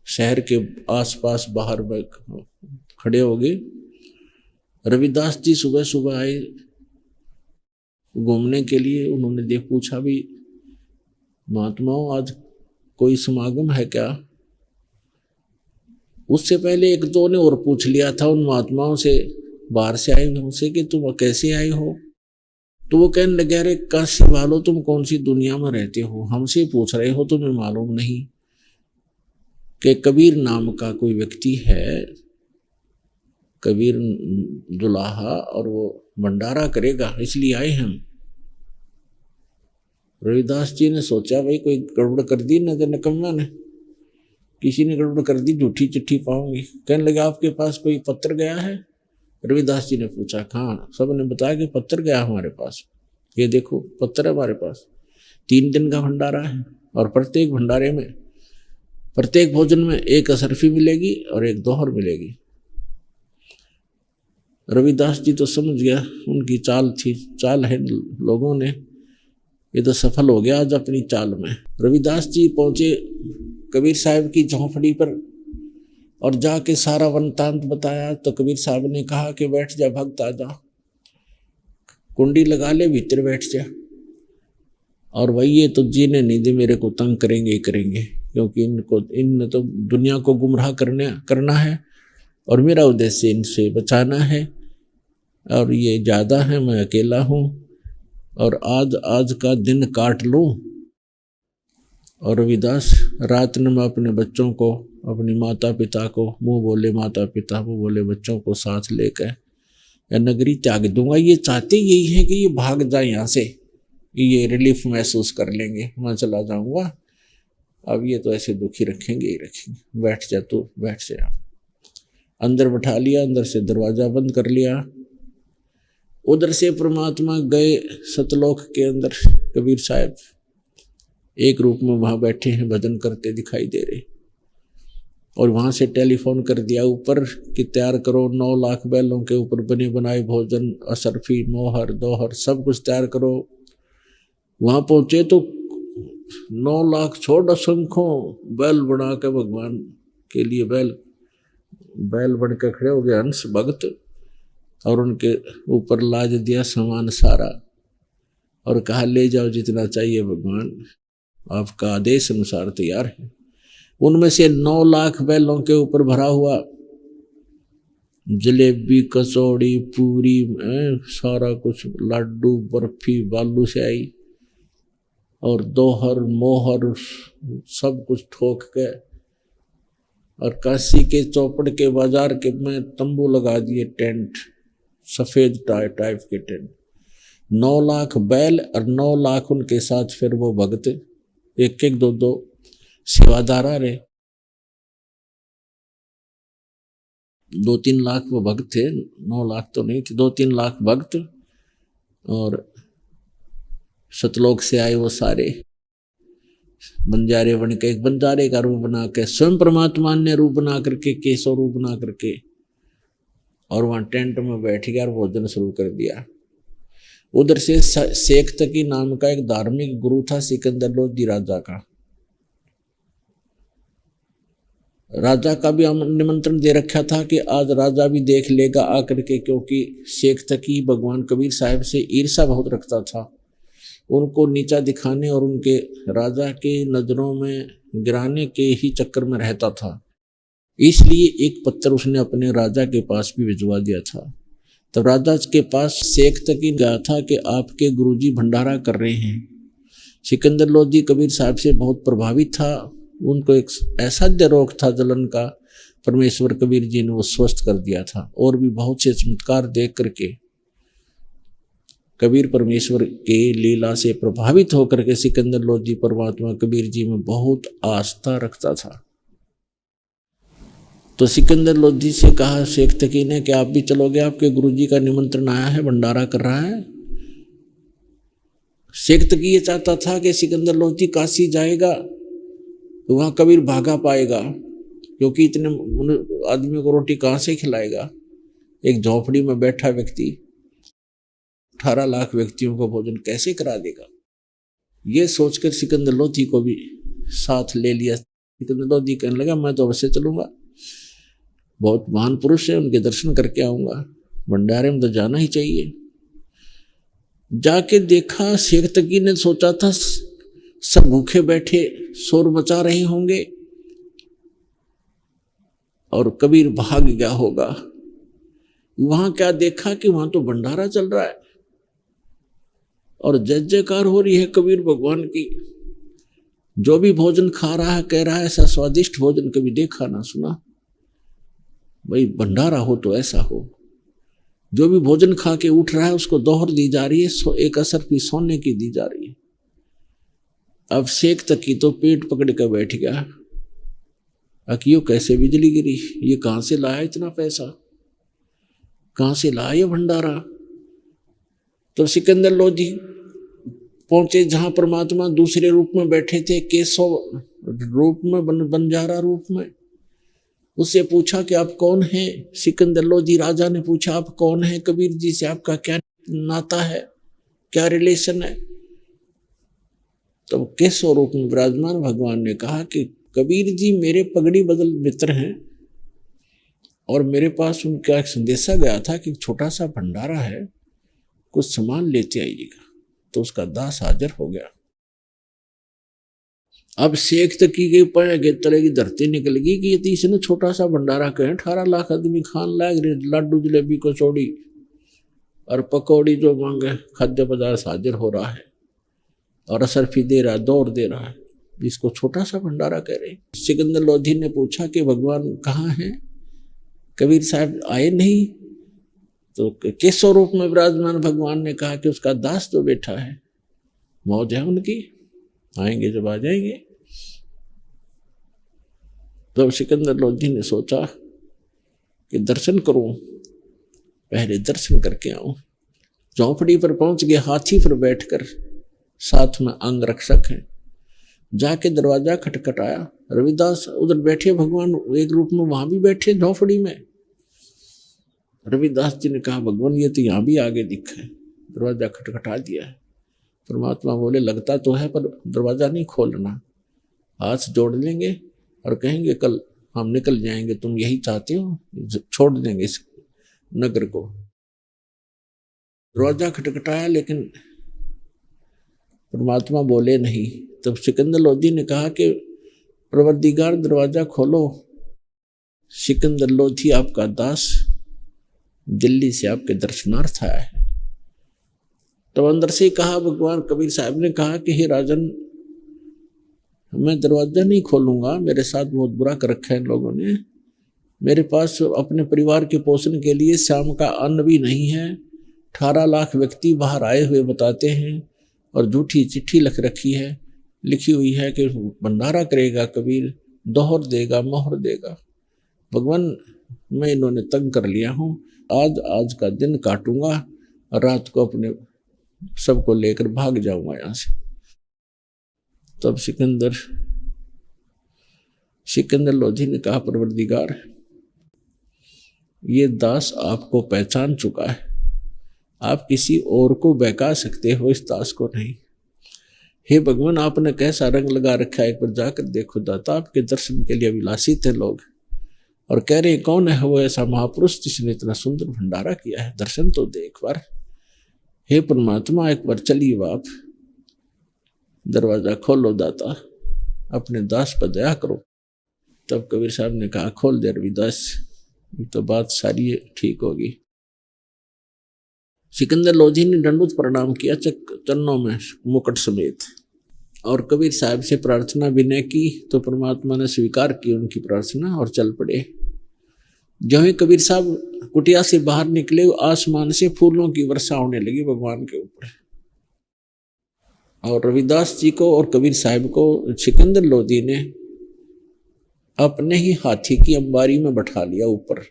शहर के आसपास बाहर में खड़े हो गए। रविदास जी सुबह सुबह आए घूमने के लिए, उन्होंने पूछा भी महात्माओं आज कोई समागम है क्या? उससे पहले 1-2 ने और पूछ लिया था उन महात्माओं से बाहर से आए उनसे कि तुम कैसे आए हो, तो वो कहने लगे अरे काशी वालों तुम कौन सी दुनिया में रहते हो, हमसे पूछ रहे हो, तुम्हें मालूम नहीं कि कबीर नाम का कोई व्यक्ति है, कबीर दुलाहा, और वो भंडारा करेगा, इसलिए आए हम। रविदास जी ने सोचा भाई कोई गड़बड़ कर दी नजर निकम्मा ने, किसी ने गड़बड़ कर दी, झूठी चिट्ठी पाऊंगी। कहने लगे आपके पास कोई पत्र गया है? रविदास जी ने पूछा हाँ, सब ने बताया कि पत्र गया हमारे पास, ये देखो पत्र है हमारे पास, 3 दिन का भंडारा है, और प्रत्येक भंडारे में प्रत्येक भोजन में एक असरफी मिलेगी और एक दोहर मिलेगी। रविदास जी तो समझ गया उनकी चाल है लोगों ने, ये तो सफल हो गया आज अपनी चाल में। रविदास जी पहुंचे कबीर साहब की झोंपड़ी पर और जाके सारा वृत्तांत बताया, तो कबीर साहब ने कहा कि बैठ जा भक्त, आ जा, कुंडी लगा ले, भीतर बैठ जा। और वही ये तो जीने नहीं दे, मेरे को तंग करेंगे ही करेंगे, क्योंकि इन तो दुनिया को गुमराह करना है और मेरा उद्देश्य इनसे बचाना है, और ये ज़्यादा है, मैं अकेला हूँ, और आज का दिन काट लूँ। और रविदास रात में मैं अपने बच्चों को, अपने माता पिता को, मुँह बोले माता पिता, मुँह बोले बच्चों को साथ लेकर या नगरी त्याग दूंगा। ये चाहते यही है कि ये भाग जाए यहाँ से, ये रिलीफ महसूस कर लेंगे, मैं चला जाऊंगा, अब ये तो ऐसे दुखी रखेंगे ही रखेंगे, बैठ जा तू, बैठ जा। अंदर बैठा लिया, अंदर से दरवाजा बंद कर लिया। उधर से परमात्मा गए सतलोक के अंदर, कबीर साहब एक रूप में वहाँ बैठे हैं, भजन करते दिखाई दे रहे, और वहाँ से टेलीफोन कर दिया ऊपर कि तैयार करो 9 लाख बैलों के ऊपर बने बनाए भोजन, असरफी, मोहर, दोहर सब कुछ तैयार करो। वहाँ पहुँचे तो 9 लाख छोड़ असंख्यों बैल बना के भगवान के लिए बैल बन के खड़े हो गए हंस भक्त, और उनके ऊपर लाद दिया सामान सारा और कहा ले जाओ जितना चाहिए भगवान, आपका आदेश अनुसार तैयार है। उनमें से 9 लाख बैलों के ऊपर भरा हुआ जलेबी, कचौड़ी, पूरी, सारा कुछ, लड्डू, बर्फी, बालूशाही और दोहर मोहर सब कुछ ठोक के, और काशी के चौपड़ के बाजार के में तंबू लगा दिए, टेंट, सफेद टाइप के टेंट। 9 लाख बैल और 9 लाख उनके साथ फिर वो भक्त, एक एक दो दो सेवादार आ रहे। 2-3 लाख वो भक्त थे, 9 लाख तो नहीं थे, 2-3 लाख भक्त, और सतलोक से आए वो सारे बंजारे बन के, एक बंजारे का रूप बना के, स्वयं परमात्मा ने रूप बना करके, केशव रूप बना करके, और वहां टेंट में बैठ गया और भोजन शुरू कर दिया। उधर से शेख तकी नाम का एक धार्मिक गुरु था सिकंदर लोधी राजा का। राजा का भी निमंत्रण दे रखा था कि आज राजा भी देख लेगा आकर के, क्योंकि शेख तकी भगवान कबीर साहब से ईर्षा बहुत रखता था, उनको नीचा दिखाने और उनके राजा के नजरों में गिराने के ही चक्कर में रहता था। इसलिए एक पत्र उसने अपने राजा के पास भी भिजवा दिया था। तो राजा के पास शेख तकी गया था कि आपके गुरुजी भंडारा कर रहे हैं। सिकंदर लोधी कबीर साहब से बहुत प्रभावित था, उनको एक असाध्य रोग था जलन का, परमेश्वर कबीर जी ने वो स्वस्थ कर दिया था। और भी बहुत से चमत्कार देख करके कबीर परमेश्वर के लीला से प्रभावित होकर के सिकंदर लोधी परमात्मा कबीर जी में बहुत आस्था रखता था। तो सिकंदर लोधी से कहा शेख तकी ने कि आप भी चलोगे, आपके गुरुजी का निमंत्रण आया है, भंडारा कर रहा है। शेख तकी ये चाहता था कि सिकंदर लोधी काशी जाएगा तो वहां कबीर भागा पाएगा, क्योंकि इतने आदमी को रोटी कहाँ से खिलाएगा। एक झोपड़ी में बैठा व्यक्ति 18 लाख व्यक्तियों को भोजन कैसे करा देगा। ये सोचकर सिकंदर लोधी को भी साथ ले लिया। सिकंदर लोधी कहने लगा मैं तो अवश्य चलूंगा, बहुत महान पुरुष है, उनके दर्शन करके आऊंगा, भंडारे में तो जाना ही चाहिए। जाके देखा, शेख तकी ने सोचा था सब भूखे बैठे शोर मचा रहे होंगे और कबीर भाग गया होगा। वहां क्या देखा कि वहां तो भंडारा चल रहा है और जय जयकार हो रही है कबीर भगवान की। जो भी भोजन खा रहा है कह रहा है ऐसा स्वादिष्ट भोजन कभी देखा ना सुना। भाई भंडारा हो तो ऐसा हो। जो भी भोजन खा के उठ रहा है उसको दोहर दी जा रही है, एक असर की सोने की दी जा रही है। अब शेख तकी तो पेट पकड़ कर बैठ गया, अकियो कैसे बिजली गिरी, ये कहां से लाया इतना पैसा, कहां से लाया ये भंडारा। तो सिकंदर लोधी पहुंचे जहां परमात्मा दूसरे रूप में बैठे थे, केशव रूप में, बंजारा रूप में। उससे पूछा कि आप कौन हैं। सिकंदर लोधी राजा ने पूछा आप कौन हैं, कबीर जी से आपका क्या नाता है, क्या रिलेशन है। तो केशव रूप में विराजमान भगवान ने कहा कि कबीर जी मेरे पगड़ी बदल मित्र हैं और मेरे पास उनका एक संदेशा गया था कि छोटा सा भंडारा है, कुछ सामान लेते आइएगा। तो उसका दास हाजिर हो गया। अब शेख तकी के पैर के तले की धरती निकल गई कि ये इसने छोटा सा भंडारा कहे 18 लाख आदमी खान लायक, लड्डू जलेबी कचौड़ी और पकौड़ी जो मांगे खाद्य पदार्थ हाजिर हो रहा है और असरफी दे रहा है, दौड़ दे रहा है, जिसको छोटा सा भंडारा कह रहे। सिकंदर लोधी ने पूछा कि भगवान कहाँ हैं, कबीर साहब आए नहीं। तो केशव रूप में विराजमान भगवान ने कहा कि उसका दास तो बैठा है, मौज है उनकी, आएंगे जब आ जाएंगे। तो सिकंदर लोधी ने सोचा कि दर्शन करूं, पहले दर्शन करके आऊं। झोंपड़ी पर पहुंच गए, हाथी पर बैठकर, साथ में अंग रक्षक है। जाके दरवाजा खटखटाया, रविदास उधर बैठे, भगवान एक रूप में वहां भी बैठे झोंपड़ी में। रविदास जी ने कहा भगवान ये तो यहाँ भी आगे दिखा है। दरवाजा खटखटा दिया है। परमात्मा बोले लगता तो है पर दरवाजा नहीं खोलना, हाथ जोड़ लेंगे और कहेंगे कल हम निकल जाएंगे, तुम यही चाहते हो, छोड़ देंगे इस नगर को। दरवाजा खटखटाया लेकिन परमात्मा बोले नहीं। तब सिकंदर लोधी ने कहा कि परवरदिगार दरवाजा खोलो, सिकंदर लोधी आपका दास दिल्ली से आपके दर्शनार्थ आया है। तो अंदर से कहा, भगवान कबीर साहब ने कहा कि हे राजन, मैं दरवाजा नहीं खोलूंगा, मेरे साथ बहुत बुरा कर रखा है इन लोगों ने। मेरे पास अपने परिवार के पोषण के लिए शाम का अन्न भी नहीं है। 18 लाख व्यक्ति बाहर आए हुए बताते हैं और झूठी चिट्ठी लिखी हुई है कि भंडारा करेगा कबीर, दोहर देगा, मोहर देगा। भगवान, मैं इन्होंने तंग कर लिया हूँ, आज का दिन काटूंगा और रात को अपने सबको लेकर भाग जाऊंगा यहाँ से। तब सिकंदर लोधी ने कहा, परवरदिगार, ये दास आपको पहचान चुका है, आप किसी और को बहका सकते हो, इस दास को नहीं। हे भगवान, आपने कैसा रंग लगा रखा है, एक बार जाकर देखो दाता। आपके दर्शन के लिए अभिलाषी थे लोग और कह रहे कौन है वो ऐसा महापुरुष जिसने इतना सुंदर भंडारा किया है, दर्शन तो दे एक बार। हे परमात्मा, एक बार चलिए बाप, दरवाजा खोलो दाता, अपने दास पर दया करो। तब कबीर साहब ने कहा, खोल दे रविदास, तो बात सारी ठीक होगी। सिकंदर लोधी ने दंडवत प्रणाम किया चरणों में मुकुट समेत और कबीर साहब से प्रार्थना विनय की। तो परमात्मा ने स्वीकार की उनकी प्रार्थना और चल पड़े। जो ही कबीर साहब कुटिया से बाहर निकले, आसमान से फूलों की वर्षा होने लगी भगवान के ऊपर। और रविदास जी को और कबीर साहब को सिकंदर लोधी ने अपने ही हाथी की अंबारी में बैठा लिया ऊपर।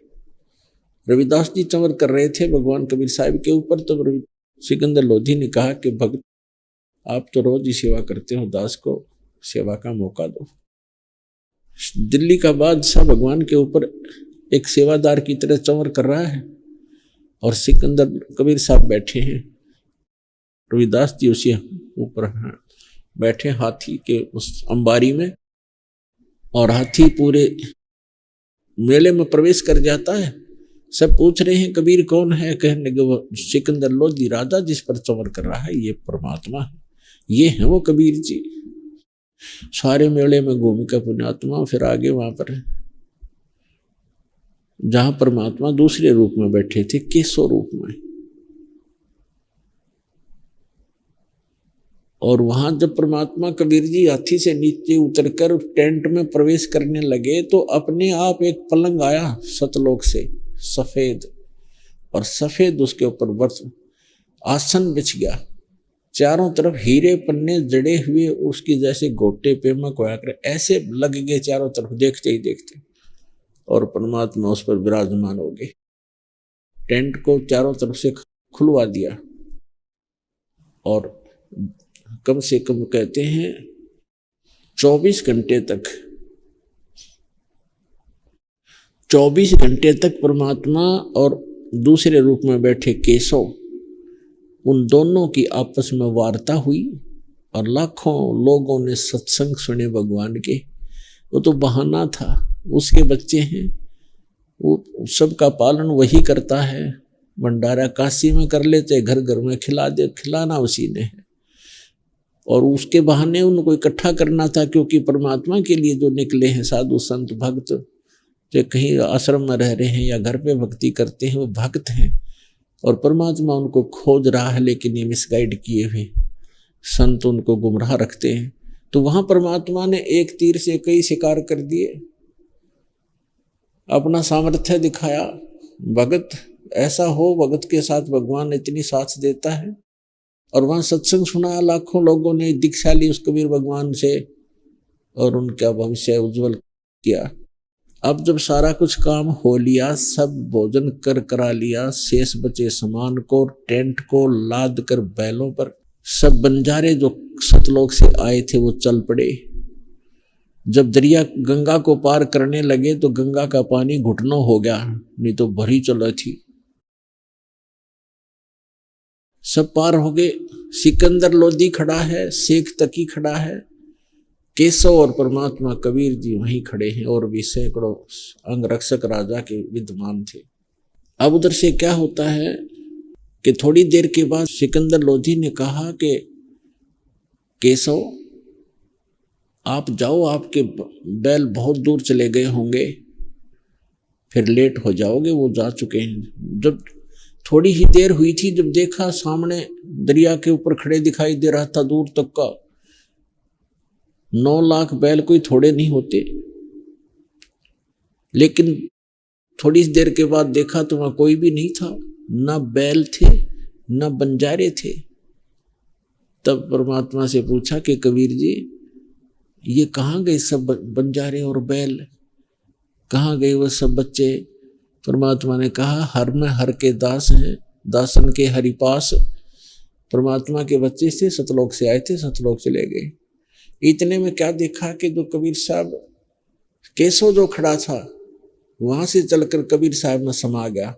रविदास जी चंवर कर रहे थे भगवान कबीर साहब के ऊपर। तब सिकंदर लोधी ने कहा कि भक्त, आप तो रोज ही सेवा करते हो, दास को सेवा का मौका दो। दिल्ली का बादशाह भगवान के ऊपर एक सेवादार की तरह चंवर कर रहा है और सिकंदर कबीर साहब बैठे हैं, रविदास जी उसी ऊपर बैठे हाथी के उस अंबारी में। और हाथी पूरे मेले में प्रवेश कर जाता है। सब पूछ रहे हैं कबीर कौन है, कहने लगे वो सिकंदर लोधी राजा जिस पर चंवर कर रहा है, ये परमात्मा है, ये है वो कबीर जी। सारे मेले में घूमी का पुण्यात्मा। फिर आगे वहां पर जहां परमात्मा दूसरे रूप में बैठे थे, केशव रूप में, और वहां जब परमात्मा कबीर जी हाथी से नीचे उतरकर टेंट में प्रवेश करने लगे तो अपने आप एक पलंग आया सतलोक से, सफेद, और सफेद उसके ऊपर वर्ष आसन बिछ गया। चारों तरफ हीरे पन्ने जड़े हुए उसकी जैसे गोटे पे में कोया करे ऐसे लग गए चारों तरफ, देखते ही देखते, और परमात्मा उस पर विराजमान हो गए। टेंट को चारों तरफ से खुलवा दिया और कम से कम कहते हैं 24 घंटे तक परमात्मा और दूसरे रूप में बैठे केशव, उन दोनों की आपस में वार्ता हुई और लाखों लोगों ने सत्संग सुने भगवान के। वो तो बहाना था, उसके बच्चे हैं, वो सबका पालन वही करता है। भंडारा काशी में कर लेते, घर घर में खिलाना उसी ने है, और उसके बहाने उनको इकट्ठा करना था, क्योंकि परमात्मा के लिए जो निकले हैं साधु संत भक्त, जो कहीं आश्रम में रह रहे हैं या घर पे भक्ति करते हैं, वो भक्त हैं और परमात्मा उनको खोज रहा है, लेकिन ये मिसगाइड किए हुए संत उनको गुमराह रखते हैं। तो वहां परमात्मा ने एक तीर से कई शिकार कर दिए, अपना सामर्थ्य दिखाया। भगत ऐसा हो, भगत के साथ भगवान इतनी साथ देता है। और वहाँ सत्संग सुनाया, लाखों लोगों ने दीक्षा ली उस कबीर भगवान से और उनका भविष्य उज्जवल किया। अब जब सारा कुछ काम हो लिया, सब भोजन करा लिया, शेष बचे सामान को टेंट को लाद कर बैलों पर, सब बंजारे जो सतलोक से आए थे वो चल पड़े। जब दरिया गंगा को पार करने लगे तो गंगा का पानी घुटनों हो गया, नहीं तो भरी चल रही थी। सब पार हो गए। सिकंदर लोधी खड़ा है, शेख तकी खड़ा है, केशव और परमात्मा कबीर जी वहीं खड़े हैं, और भी सैकड़ों अंगरक्षक राजा के विद्यमान थे। अब उधर से क्या होता है कि थोड़ी देर के बाद सिकंदर लोधी ने कहा कि केशव आप जाओ, आपके बैल बहुत दूर चले गए होंगे, फिर लेट हो जाओगे, वो जा चुके हैं। जब थोड़ी ही देर हुई थी, जब देखा सामने दरिया के ऊपर खड़े दिखाई दे रहा था दूर तक का 9 लाख बैल, कोई थोड़े नहीं होते। लेकिन थोड़ी देर के बाद देखा तो वहां कोई भी नहीं था, ना बैल थे ना बंजारे थे। तब परमात्मा से पूछा कि कबीर जी ये कहाँ गए सब बंजारे और बैल, कहाँ गए वो सब बच्चे? परमात्मा ने कहा हर में हर के दास हैं, दासन के हरि पास। परमात्मा के बच्चे से सतलोक से आए थे, सतलोक चले गए। इतने में क्या देखा कि जो कबीर साहब केशव जो खड़ा था वहां से चलकर कबीर साहब में समा गया,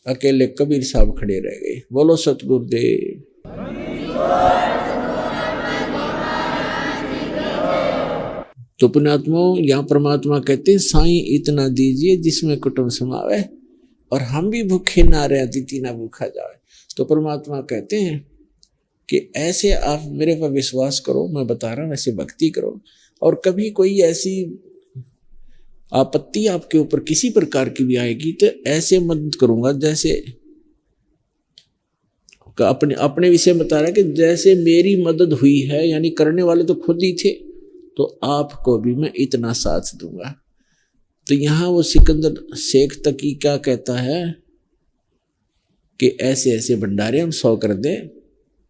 अकेले कबीर साहब खड़े रह गए। बोलो सतगुरुदेव। तो पुण्यात्मा यहाँ परमात्मा कहते हैं साईं इतना दीजिए जिसमें कुटुंब समावे, और हम भी भूखे ना रहे अतिथि ना भूखा जाए। तो परमात्मा कहते हैं कि ऐसे आप मेरे पर विश्वास करो, मैं बता रहा हूँ वैसे भक्ति करो, और कभी कोई ऐसी आपत्ति आपके ऊपर किसी प्रकार की भी आएगी तो ऐसे मदद करूंगा जैसे अपने विषय बता रहा है कि जैसे मेरी मदद हुई है, यानी करने वाले तो खुद ही थे, तो आपको भी मैं इतना साथ दूंगा। तो यहां वो सिकंदर शेख तकी क्या कहता है कि ऐसे ऐसे भंडारे हम 100 कर दें,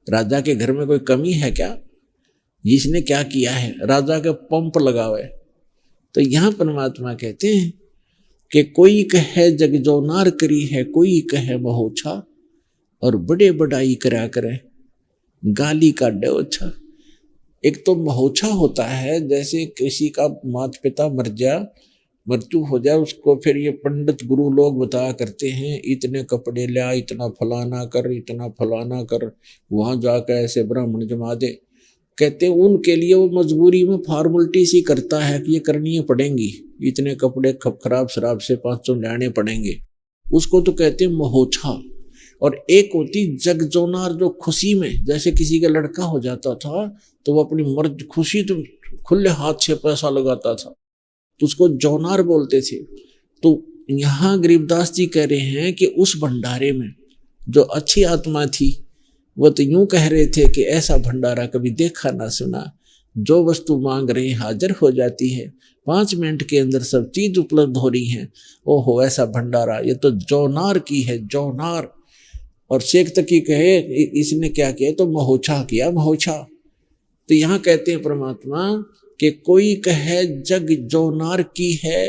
राजा के घर में कोई कमी है क्या? जिसने क्या किया है, राजा के पंप लगावे। तो यहां परमात्मा कहते हैं कि कोई कहे जग जोनार करी है, कोई कहे महोछा, और बड़े बड़ाई करा करे गाली का डोछा। एक तो महोछा होता है, जैसे किसी का माता पिता मृत्यु हो जाए, उसको फिर ये पंडित गुरु लोग बताया करते हैं इतने कपड़े ला, इतना फलाना कर, इतना फलाना कर, वहां जाकर ऐसे ब्राह्मण जमा दे। कहते हैं उनके लिए वो मजबूरी में फॉर्मेलिटी सी करता है कि ये करनी पड़ेंगी, इतने कपड़े खराब शराब से 500 लाने पड़ेंगे, उसको तो कहते हैं महोछा। और एक होती जगजोनार, जो खुशी में, जैसे किसी का लड़का हो जाता था तो वो अपनी मर्द खुशी तो खुले हाथ से पैसा लगाता था, तो उसको जौनार बोलते थे। तो यहाँ गरीबदास जी कह रहे हैं कि उस भंडारे में जो अच्छी आत्मा थी वो तो यूं कह रहे थे कि ऐसा भंडारा कभी देखा ना सुना, जो वस्तु मांग रहे हाजिर हो जाती है, 5 मिनट के अंदर सब चीज उपलब्ध हो रही है। ओहो ऐसा भंडारा, ये तो जौनार की है, जौनार। और शेख तकी कहे इसने क्या किया, तो महोछा किया, महोछा। तो यहाँ कहते हैं परमात्मा कि कोई कहे जग जौनार की है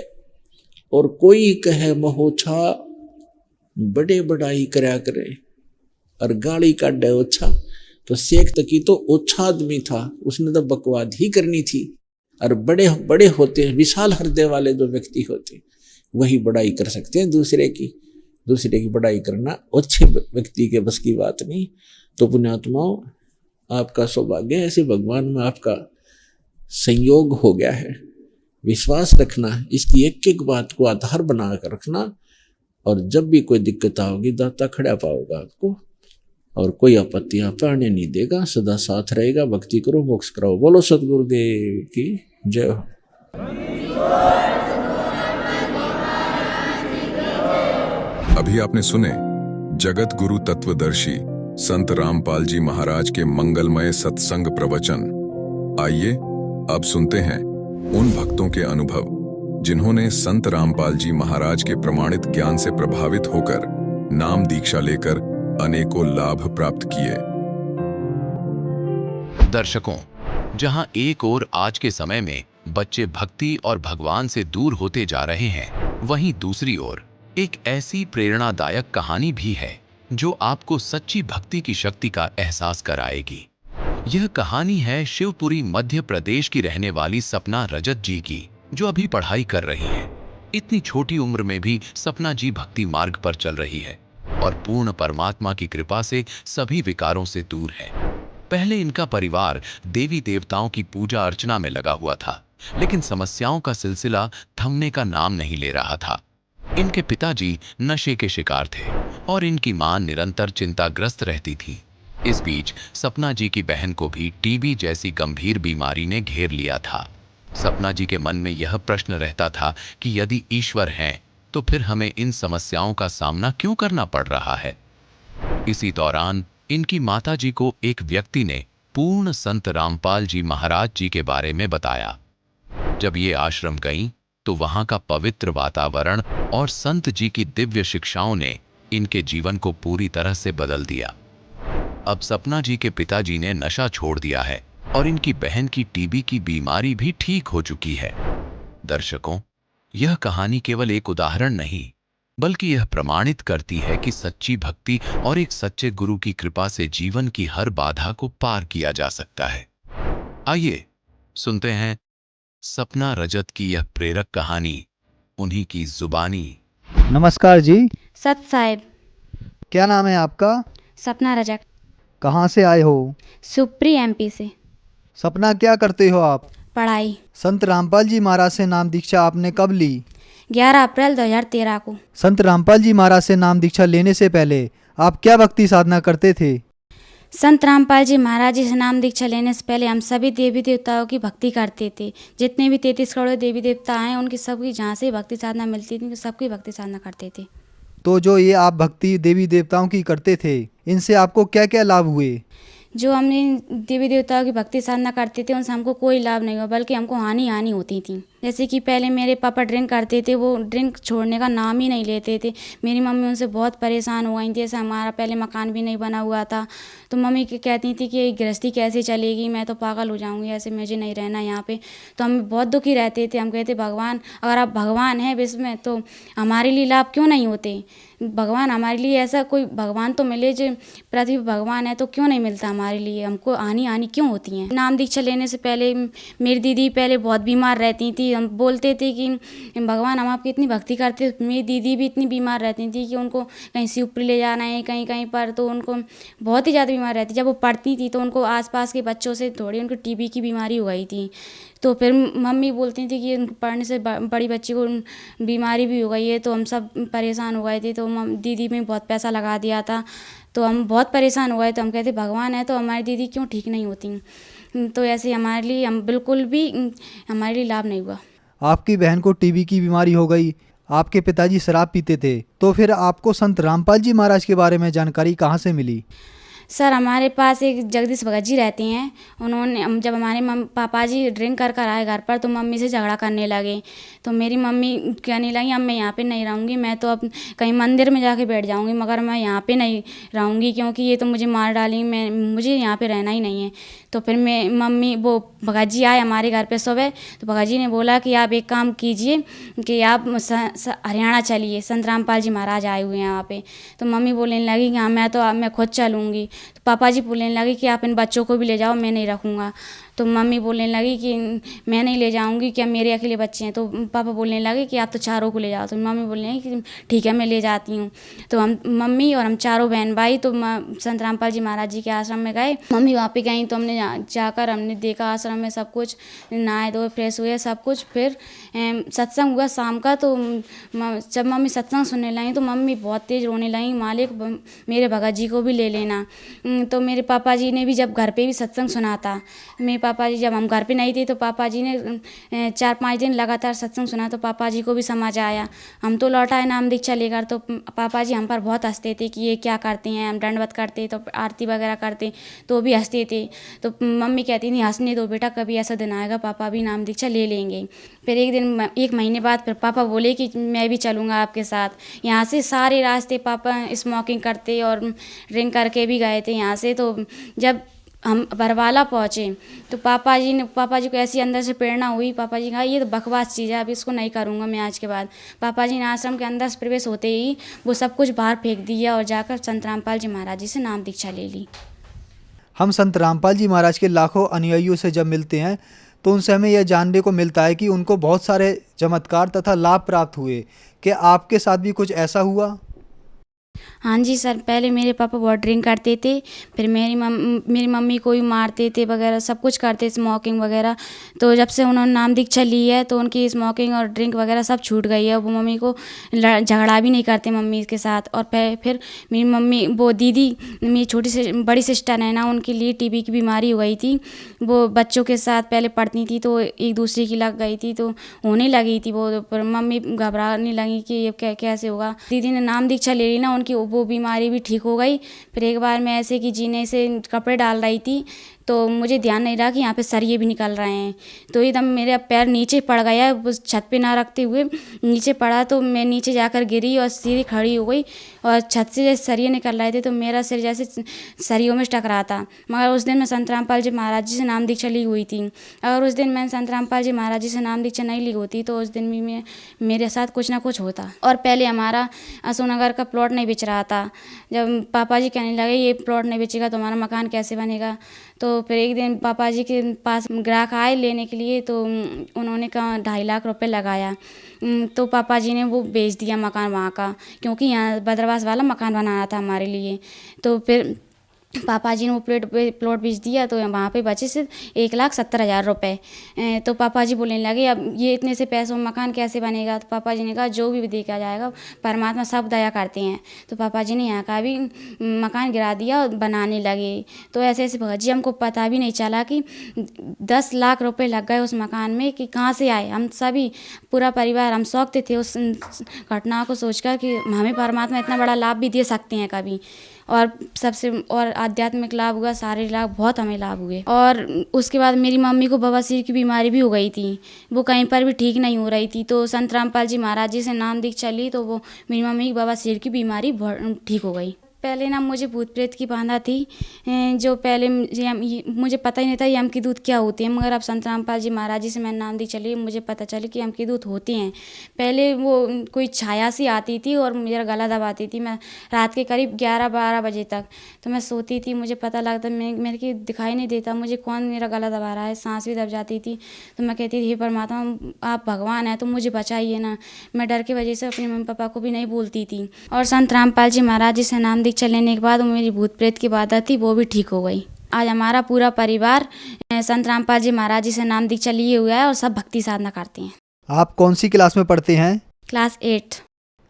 और कोई कहे महोछा, बड़े बड़ाई करा करे और गाली का डोछा। तो शेख तकी तो ओछा आदमी था, उसने तो बकवाद ही करनी थी। और बड़े बड़े होते हैं, विशाल हृदय वाले जो व्यक्ति होते वही बड़ाई कर सकते हैं दूसरे की बड़ाई करना अच्छे व्यक्ति के बस की बात नहीं। तो पुण्यात्माओं आपका सौभाग्य है, ऐसे भगवान में आपका संयोग हो गया है। विश्वास रखना, इसकी एक एक बात को आधार बना कर रखना, और जब भी कोई दिक्कत आओगी दाता खड़ा पाओगा आपको, और कोई आपत्ति आप आने नहीं देगा, सदा साथ रहेगा। भक्ति करो, मोक्ष कराओ। बोलो सतगुरुदेव की जय हो। अभी आपने सुने जगत गुरु तत्वदर्शी संत रामपाल जी महाराज के मंगलमय सत्संग प्रवचन। आइए अब सुनते हैं उन भक्तों के अनुभव जिन्होंने संत रामपाल जी महाराज के प्रमाणित ज्ञान से प्रभावित होकर नाम दीक्षा लेकर अनेकों लाभ प्राप्त किए। दर्शकों, जहां एक ओर आज के समय में बच्चे भक्ति और भगवान से दूर होते जा रहे हैं, वहीं दूसरी ओर एक ऐसी प्रेरणादायक कहानी भी है जो आपको सच्ची भक्ति की शक्ति का एहसास कराएगी। यह कहानी है शिवपुरी मध्य प्रदेश की रहने वाली सपना रजत जी की, जो अभी पढ़ाई कर रही है। इतनी छोटी उम्र में भी सपना जी भक्ति मार्ग पर चल रही है और पूर्ण परमात्मा की कृपा से सभी विकारों से दूर है। पहले इनका परिवार देवी देवताओं की पूजा अर्चना में लगा हुआ था, लेकिन समस्याओं का सिलसिला थमने का नाम नहीं ले रहा था। इनके पिताजी नशे के शिकार थे और इनकी मां निरंतर चिंताग्रस्त रहती थी। इस बीच सपना जी की बहन को भी टीबी जैसी गंभीर बीमारी ने घेर लिया था। सपना जी के मन में यह प्रश्न रहता था कि यदि ईश्वर हैं, तो फिर हमें इन समस्याओं का सामना क्यों करना पड़ रहा है। इसी दौरान इनकी माताजी को एक व्यक्ति ने पूर्ण संत रामपाल जी महाराज जी के बारे में बताया। जब ये आश्रम गईं, तो वहां का पवित्र वातावरण और संत जी की दिव्य शिक्षाओं ने इनके जीवन को पूरी तरह से बदल दिया। अब सपना जी के पिताजी ने नशा छोड़ दिया है और इनकी बहन की टीबी की बीमारी भी ठीक हो चुकी है। दर्शकों, यह कहानी केवल एक उदाहरण नहीं, बल्कि यह प्रमाणित करती है कि सच्ची भक्ति और एक सच्चे गुरु की कृपा से जीवन की हर बाधा को पार किया जा सकता है। आइए सुनते हैं सपना रजत की यह प्रेरक कहानी, उन्हीं की जुबानी। नमस्कार जी, सत साहेब। क्या नाम है आपका? सपना रजक। कहाँ से आए हो? सुप्री एमपी से। सपना, क्या करते हो आप? पढ़ाई। संत रामपाल जी महाराज से नाम दीक्षा आपने कब ली? 11 अप्रैल 2013 को। संत रामपाल जी महाराज से नाम दीक्षा लेने से पहले आप क्या भक्ति साधना करते थे? संत रामपाल जी महाराज जी से नाम दीक्षा लेने से पहले हम सभी देवी देवताओं की भक्ति करते थे। जितने भी 33 करोड़ देवी देवता हैं, उनकी सबकी जहाँ से भक्ति साधना मिलती थी, सबकी भक्ति साधना करते थे। तो जो ये आप भक्ति देवी देवताओं की करते थे, इनसे आपको क्या क्या लाभ हुए? जो हमने देवी देवताओं की भक्ति साधना करते थे, उनसे हमको कोई लाभ नहीं हुआ, बल्कि हमको हानि होती थी। जैसे कि पहले मेरे पापा ड्रिंक करते थे, वो ड्रिंक छोड़ने का नाम ही नहीं लेते थे। मेरी मम्मी उनसे बहुत परेशान हो गई थी। जैसे हमारा पहले मकान भी नहीं बना हुआ था, तो मम्मी कहती थी कि गृहस्थी कैसे चलेगी, मैं तो पागल हो जाऊंगी, ऐसे मुझे नहीं रहना यहाँ पे। तो हम बहुत दुखी रहते थे। हम कहते, भगवान, अगर आप भगवान हैं विश्व में, तो हमारे लिए लाभ क्यों नहीं होते? भगवान हमारे लिए, ऐसा कोई भगवान तो मिले जो पृथ्वी भगवान है, तो क्यों नहीं मिलता हमारे लिए? हमको हानि क्यों होती है? नाम दीक्षा लेने से पहले मेरी दीदी पहले बहुत बीमार रहती थी। हम बोलते थे कि भगवान, हम आपकी इतनी भक्ति करते। मेरी दीदी भी इतनी बीमार रहती थी कि उनको कहीं शिवपुरी ले जाना है, कहीं कहीं पर, तो उनको बहुत ही ज़्यादा बीमार रहती। जब वो पढ़ती थी तो उनको आसपास के बच्चों से थोड़ी उनको टीबी की बीमारी हो गई थी। तो फिर मम्मी बोलती थी कि पढ़ने से बड़ी बच्ची को बीमारी भी हो गई है। तो हम सब परेशान हो गए थे। तो दीदी में बहुत पैसा लगा दिया था, तो हम बहुत परेशान हो गए। तो हम कहते, भगवान है तो हमारी दीदी क्यों ठीक नहीं होती? तो ऐसे हमारे लिए, हम बिल्कुल भी, हमारे लिए लाभ नहीं हुआ। आपकी बहन को टीबी की बीमारी हो गई, आपके पिताजी शराब पीते थे, तो फिर आपको संत रामपाल जी महाराज के बारे में जानकारी कहाँ से मिली? सर, हमारे पास एक जगदीश भगत जी रहते हैं। उन्होंने, जब हमारे पापा जी ड्रिंक कर आए घर पर, तो मम्मी से झगड़ा करने लगे। तो मेरी मम्मी कहने लगी, अब मैं यहाँ पे नहीं रहूँगी, मैं तो अब कहीं मंदिर में जाके बैठ जाऊँगी, मगर मैं यहाँ पे नहीं रहूँगी, क्योंकि ये तो मुझे मार डालेंगे, मुझे यहाँ पे रहना ही नहीं है। तो फिर वो भगत जी आए हमारे घर पे सुबह। तो भगत जी ने बोला कि आप एक काम कीजिए कि आप हरियाणा चलिए, संत रामपाल जी महाराज आए हुए हैं यहाँ पे। तो मम्मी बोलने लगी कि हाँ, मैं खुद चलूँगी। तो पापा जी बोलने लगे कि आप इन बच्चों को भी ले जाओ, मैं नहीं रखूँगा। तो मम्मी बोलने लगी कि मैं नहीं ले जाऊँगी, क्या मेरे अकेले बच्चे हैं? तो पापा बोलने लगे कि आप तो चारों को ले जाओ। तो मम्मी बोलने लगी कि ठीक है, मैं ले जाती हूँ। तो मम्मी और हम चारों बहन भाई तो संत रामपाल जी महाराज जी के आश्रम में गए। मम्मी वहाँ पे गई तो हमने जाकर हमने देखा आश्रम में सब कुछ, नहाए धोए फ्रेश हुए सब कुछ। फिर सत्संग हुआ शाम का। तो जब मम्मी सत्संग सुनने लगी तो मम्मी बहुत तेज़ रोने लगी, मालिक मेरे भगत जी को भी ले लेना। तो मेरे पापा जी ने भी जब घर पे भी सत्संग सुना था, मेरे पापा जी, जब हम घर पे नहीं थे तो पापा जी ने 4-5 दिन लगातार सत्संग सुना, तो पापा जी को भी समझ आया। हम तो लौट आए नाम दीक्षा लेकर। तो पापा जी हम पर बहुत हंसते थे कि ये क्या करते हैं। हम दंडवत करते तो आरती वगैरह करते तो भी हंसते थे। तो मम्मी कहती थी, हंसने दो बेटा, कभी ऐसा दिन आएगा पापा भी नाम दीक्षा ले लेंगे। फिर एक महीने बाद फिर पापा बोले कि मैं भी चलूँगा आपके साथ। यहाँ से सारे रास्ते पापा स्मोकिंग करते और ड्रिंक करके भी गए थे यहाँ से। तो जब हम बरवाला पहुँचे तो पापा जी को ऐसी अंदर से प्रेरणा हुई। पापा जी कहा, ये तो बकवास चीज़ है, अब इसको नहीं करूँगा मैं आज के बाद। पापा जी ने आश्रम के अंदर से प्रवेश होते ही वो सब कुछ बाहर फेंक दिया और जाकर संत रामपाल जी महाराज जी से नाम दीक्षा ले ली। हम संत रामपाल जी महाराज के लाखों अनुयायियों से जब मिलते हैं तो उनसे हमें यह जानने को मिलता है कि उनको बहुत सारे चमत्कार तथा लाभ प्राप्त हुए। क्या आपके साथ भी कुछ ऐसा हुआ? हाँ जी सर, पहले मेरे पापा बहुत ड्रिंक करते थे, फिर मेरी मम्मी को भी मारते थे वगैरह, सब कुछ करते, स्मोकिंग वगैरह। तो जब से उन्होंने नाम दीक्षा ली है तो उनकी स्मोकिंग और ड्रिंक वगैरह सब छूट गई है। वो मम्मी को झगड़ा भी नहीं करते मम्मी के साथ। और फिर मेरी मम्मी, वो दीदी, मेरी बड़ी सिस्टर है ना, उनके लिए टीबी की बीमारी हो गई थी। वो बच्चों के साथ पहले पढ़ती थी तो एक दूसरे की लग गई थी, तो होने लगी थी वो, पर मम्मी घबराने लगी कि ये कैसे होगा। दीदी ने नाम दीक्षा ले ली ना, उनकी वो बीमारी भी ठीक हो गई। फिर एक बार मैं ऐसे कि जीने से कपड़े डाल रही थी तो मुझे ध्यान नहीं रहा कि यहाँ पे सरिये भी निकल रहे हैं, तो एकदम मेरा पैर नीचे पड़ गया, उस छत पे ना रखते हुए नीचे पड़ा, तो मैं नीचे जाकर गिरी और सीधी खड़ी हो गई। और छत से जैसे सरिये निकल रहे थे तो मेरा सिर जैसे सरियों में टकरा था। मगर उस दिन मैं संत रामपाल जी महाराज जी से नाम दीक्षा ली हुई थी। अगर उस दिन मैंने संत रामपाल जी महाराज जी से नाम दीक्षा नहीं ली होती तो उस दिन भी मेरे साथ कुछ ना कुछ होता। और पहले हमारा अशोकनगर का प्लॉट नहीं बिच रहा था। जब पापा जी कहने लगे ये प्लॉट नहीं बेचेगा तो हमारा मकान कैसे बनेगा, तो फिर एक दिन पापा जी के पास ग्राहक आए लेने के लिए, तो उन्होंने कहा 2.5 लाख रुपए लगाया। तो पापा जी ने वो बेच दिया मकान वहाँ का, क्योंकि यहाँ बदरवास वाला मकान बनाना था हमारे लिए। तो फिर पापा जी ने वो प्लॉट बेच दिया, तो वहाँ पे बचे सिर्फ 1,70,000 रुपये। तो पापा जी बोलने लगे अब ये इतने से पैसों में मकान कैसे बनेगा। तो पापा जी ने कहा जो भी देखा जाएगा, परमात्मा सब दया करते हैं। तो पापा जी ने यहाँ का भी मकान गिरा दिया और बनाने लगे। तो ऐसे ऐसे भगत हमको पता भी नहीं चला कि 10 लाख रुपए लग गए उस मकान में, कि कहाँ से आए। हम सभी पूरा परिवार हम शौकते थे उस घटना को सोचकर कि हमें परमात्मा इतना बड़ा लाभ भी दे सकते हैं कभी। और सबसे और आध्यात्मिक लाभ हुआ, सारे लाभ बहुत हमें लाभ हुए। और उसके बाद मेरी मम्मी को बवासीर की बीमारी भी हो गई थी, वो कहीं पर भी ठीक नहीं हो रही थी। तो संत रामपाल जी महाराज जी से नाम दीक्षा ली तो वो मेरी मम्मी की बवासीर की बीमारी ठीक हो गई। पहले ना मुझे भूत प्रेत की बाधा थी, जो पहले मुझे पता ही नहीं था यम की दूत क्या होती है। मगर अब संत रामपाल जी महाराज जी से मैंने नाम दी चली, मुझे पता चली कि यम की दूत होती हैं। पहले वो कोई छाया सी आती थी और मेरा गला दबाती थी। मैं रात के करीब 11-12 बजे तक तो मैं सोती थी, मुझे पता लगता मेरे की दिखाई नहीं देता मुझे कौन मेरा गला दबा रहा है, सांस भी दब जाती थी। तो मैं कहती थी हे परमात्मा आप भगवान हैं तो मुझे बचाइए ना। मैं डर की वजह से अपने मम्मी पापा को भी नहीं बोलती थी। और संत रामपाल जी महाराज जी से नाम दीक्षा लेने के बाद मेरी भूत प्रेत की बाधा थी वो भी ठीक हो गई। आज हमारा पूरा परिवार संत रामपाल जी महाराज जी से नाम दीक्षा लिए हुआ है और सब भक्ति साधना करते हैं। आप कौन सी क्लास में पढ़ते हैं? क्लास 8।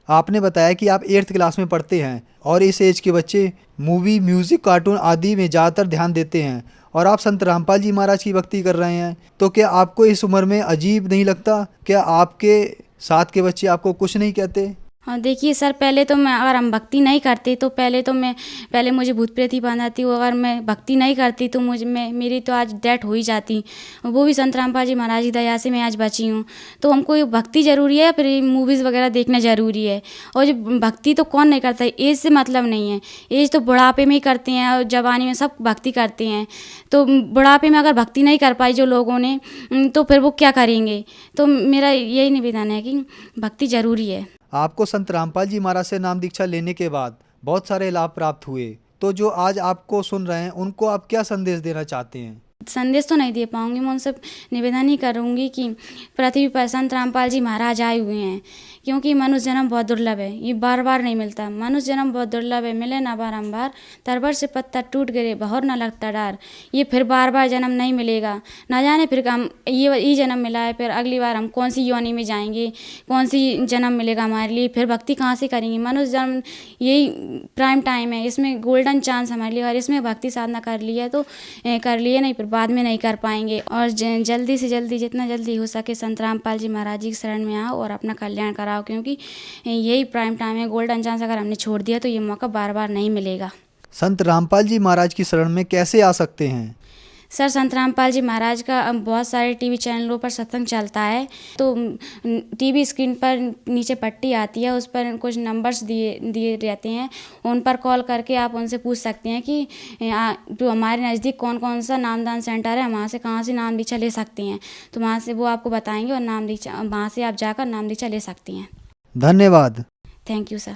आपने बताया कि आप 8th क्लास में पढ़ते हैं और इस एज के बच्चे मूवी, म्यूजिक, कार्टून आदि में ज़्यादातर ध्यान देते हैं और आप संत रामपाल जी महाराज की भक्ति कर रहे हैं, तो क्या आपको इस उम्र में अजीब नहीं लगता? क्या आपके साथ के बच्चे आपको कुछ नहीं कहते? हाँ देखिए सर, पहले तो मैं अगर हम भक्ति नहीं करते तो पहले मुझे भूत प्रेत ही बांध आती। अगर मैं भक्ति नहीं करती तो मेरी तो आज डेथ हो ही जाती। वो भी संत रामपाल जी महाराज की दया से मैं आज बची हूँ। तो हमको भक्ति ज़रूरी है, फिर मूवीज़ वगैरह देखना ज़रूरी है। और जो भक्ति तो कौन नहीं करता है, एज से मतलब नहीं है। एज तो बुढ़ापे में ही करते हैं और जवानी में सब भक्ति करते हैं। तो बुढ़ापे में अगर भक्ति नहीं कर पाई जो लोगों ने तो फिर वो क्या करेंगे। तो मेरा यही निवेदन है कि भक्ति ज़रूरी है। आपको संत रामपाल जी महाराज से नाम दीक्षा लेने के बाद बहुत सारे लाभ प्राप्त हुए, तो जो आज आपको सुन रहे हैं उनको आप क्या संदेश देना चाहते हैं? संदेश तो नहीं दे पाऊंगी, मैं उनसे निवेदन ही करूंगी कि पृथ्वी पर संत रामपाल जी महाराज आए हुए हैं, क्योंकि मनुष्य जन्म बहुत दुर्लभ है, ये बार बार नहीं मिलता। मनुष्य जन्म बहुत दुर्लभ है, मिले ना बारंबार, तरबर से पत्ता टूट गिरे बहुर न लगता डार। ये फिर बार बार जन्म नहीं मिलेगा, ना जाने फिर हम ये जन्म मिला है, फिर अगली बार हम कौन सी योनि में जाएंगे, कौन सी जन्म मिलेगा हमारे लिए, फिर भक्ति कहाँ से करेंगे। मनुष्य जन्म यही प्राइम टाइम है, इसमें गोल्डन चांस हमारे लिए, और इसमें भक्ति साधना कर लिया तो कर लिए, नहीं फिर बाद में नहीं कर पाएंगे। और जल्दी से जल्दी जितना जल्दी हो सके संत रामपाल जी महाराज जी की शरण में आओ और अपना कल्याण कराओ, क्योंकि यही प्राइम टाइम है, गोल्डन चांस अगर हमने छोड़ दिया तो ये मौका बार बार नहीं मिलेगा। संत रामपाल जी महाराज की शरण में कैसे आ सकते हैं? सर, संत रामपाल जी महाराज का बहुत सारे टीवी चैनलों पर सत्संग चलता है, तो टीवी स्क्रीन पर नीचे पट्टी आती है, उस पर कुछ नंबर्स दिए रहते हैं, उन पर कॉल करके आप उनसे पूछ सकते हैं कि जो हमारे नज़दीक कौन कौन सा नामदान सेंटर है, वहाँ से कहाँ से नाम दीक्षा ले सकते हैं, तो वहाँ से वो आपको बताएंगे और नाम दीक्षा वहाँ से आप जाकर नाम दीक्षा ले सकते हैं। धन्यवाद। Thank you sir.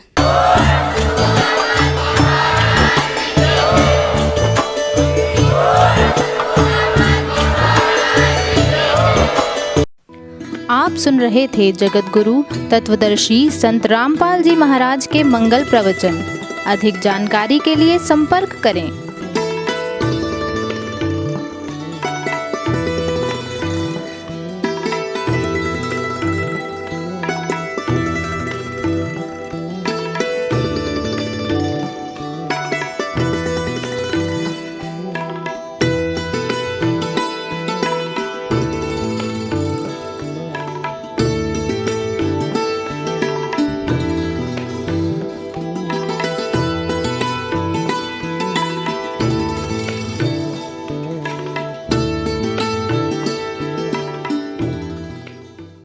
आप सुन रहे थे जगत गुरु तत्वदर्शी संत रामपाल जी महाराज के मंगल प्रवचन। अधिक जानकारी के लिए संपर्क करें।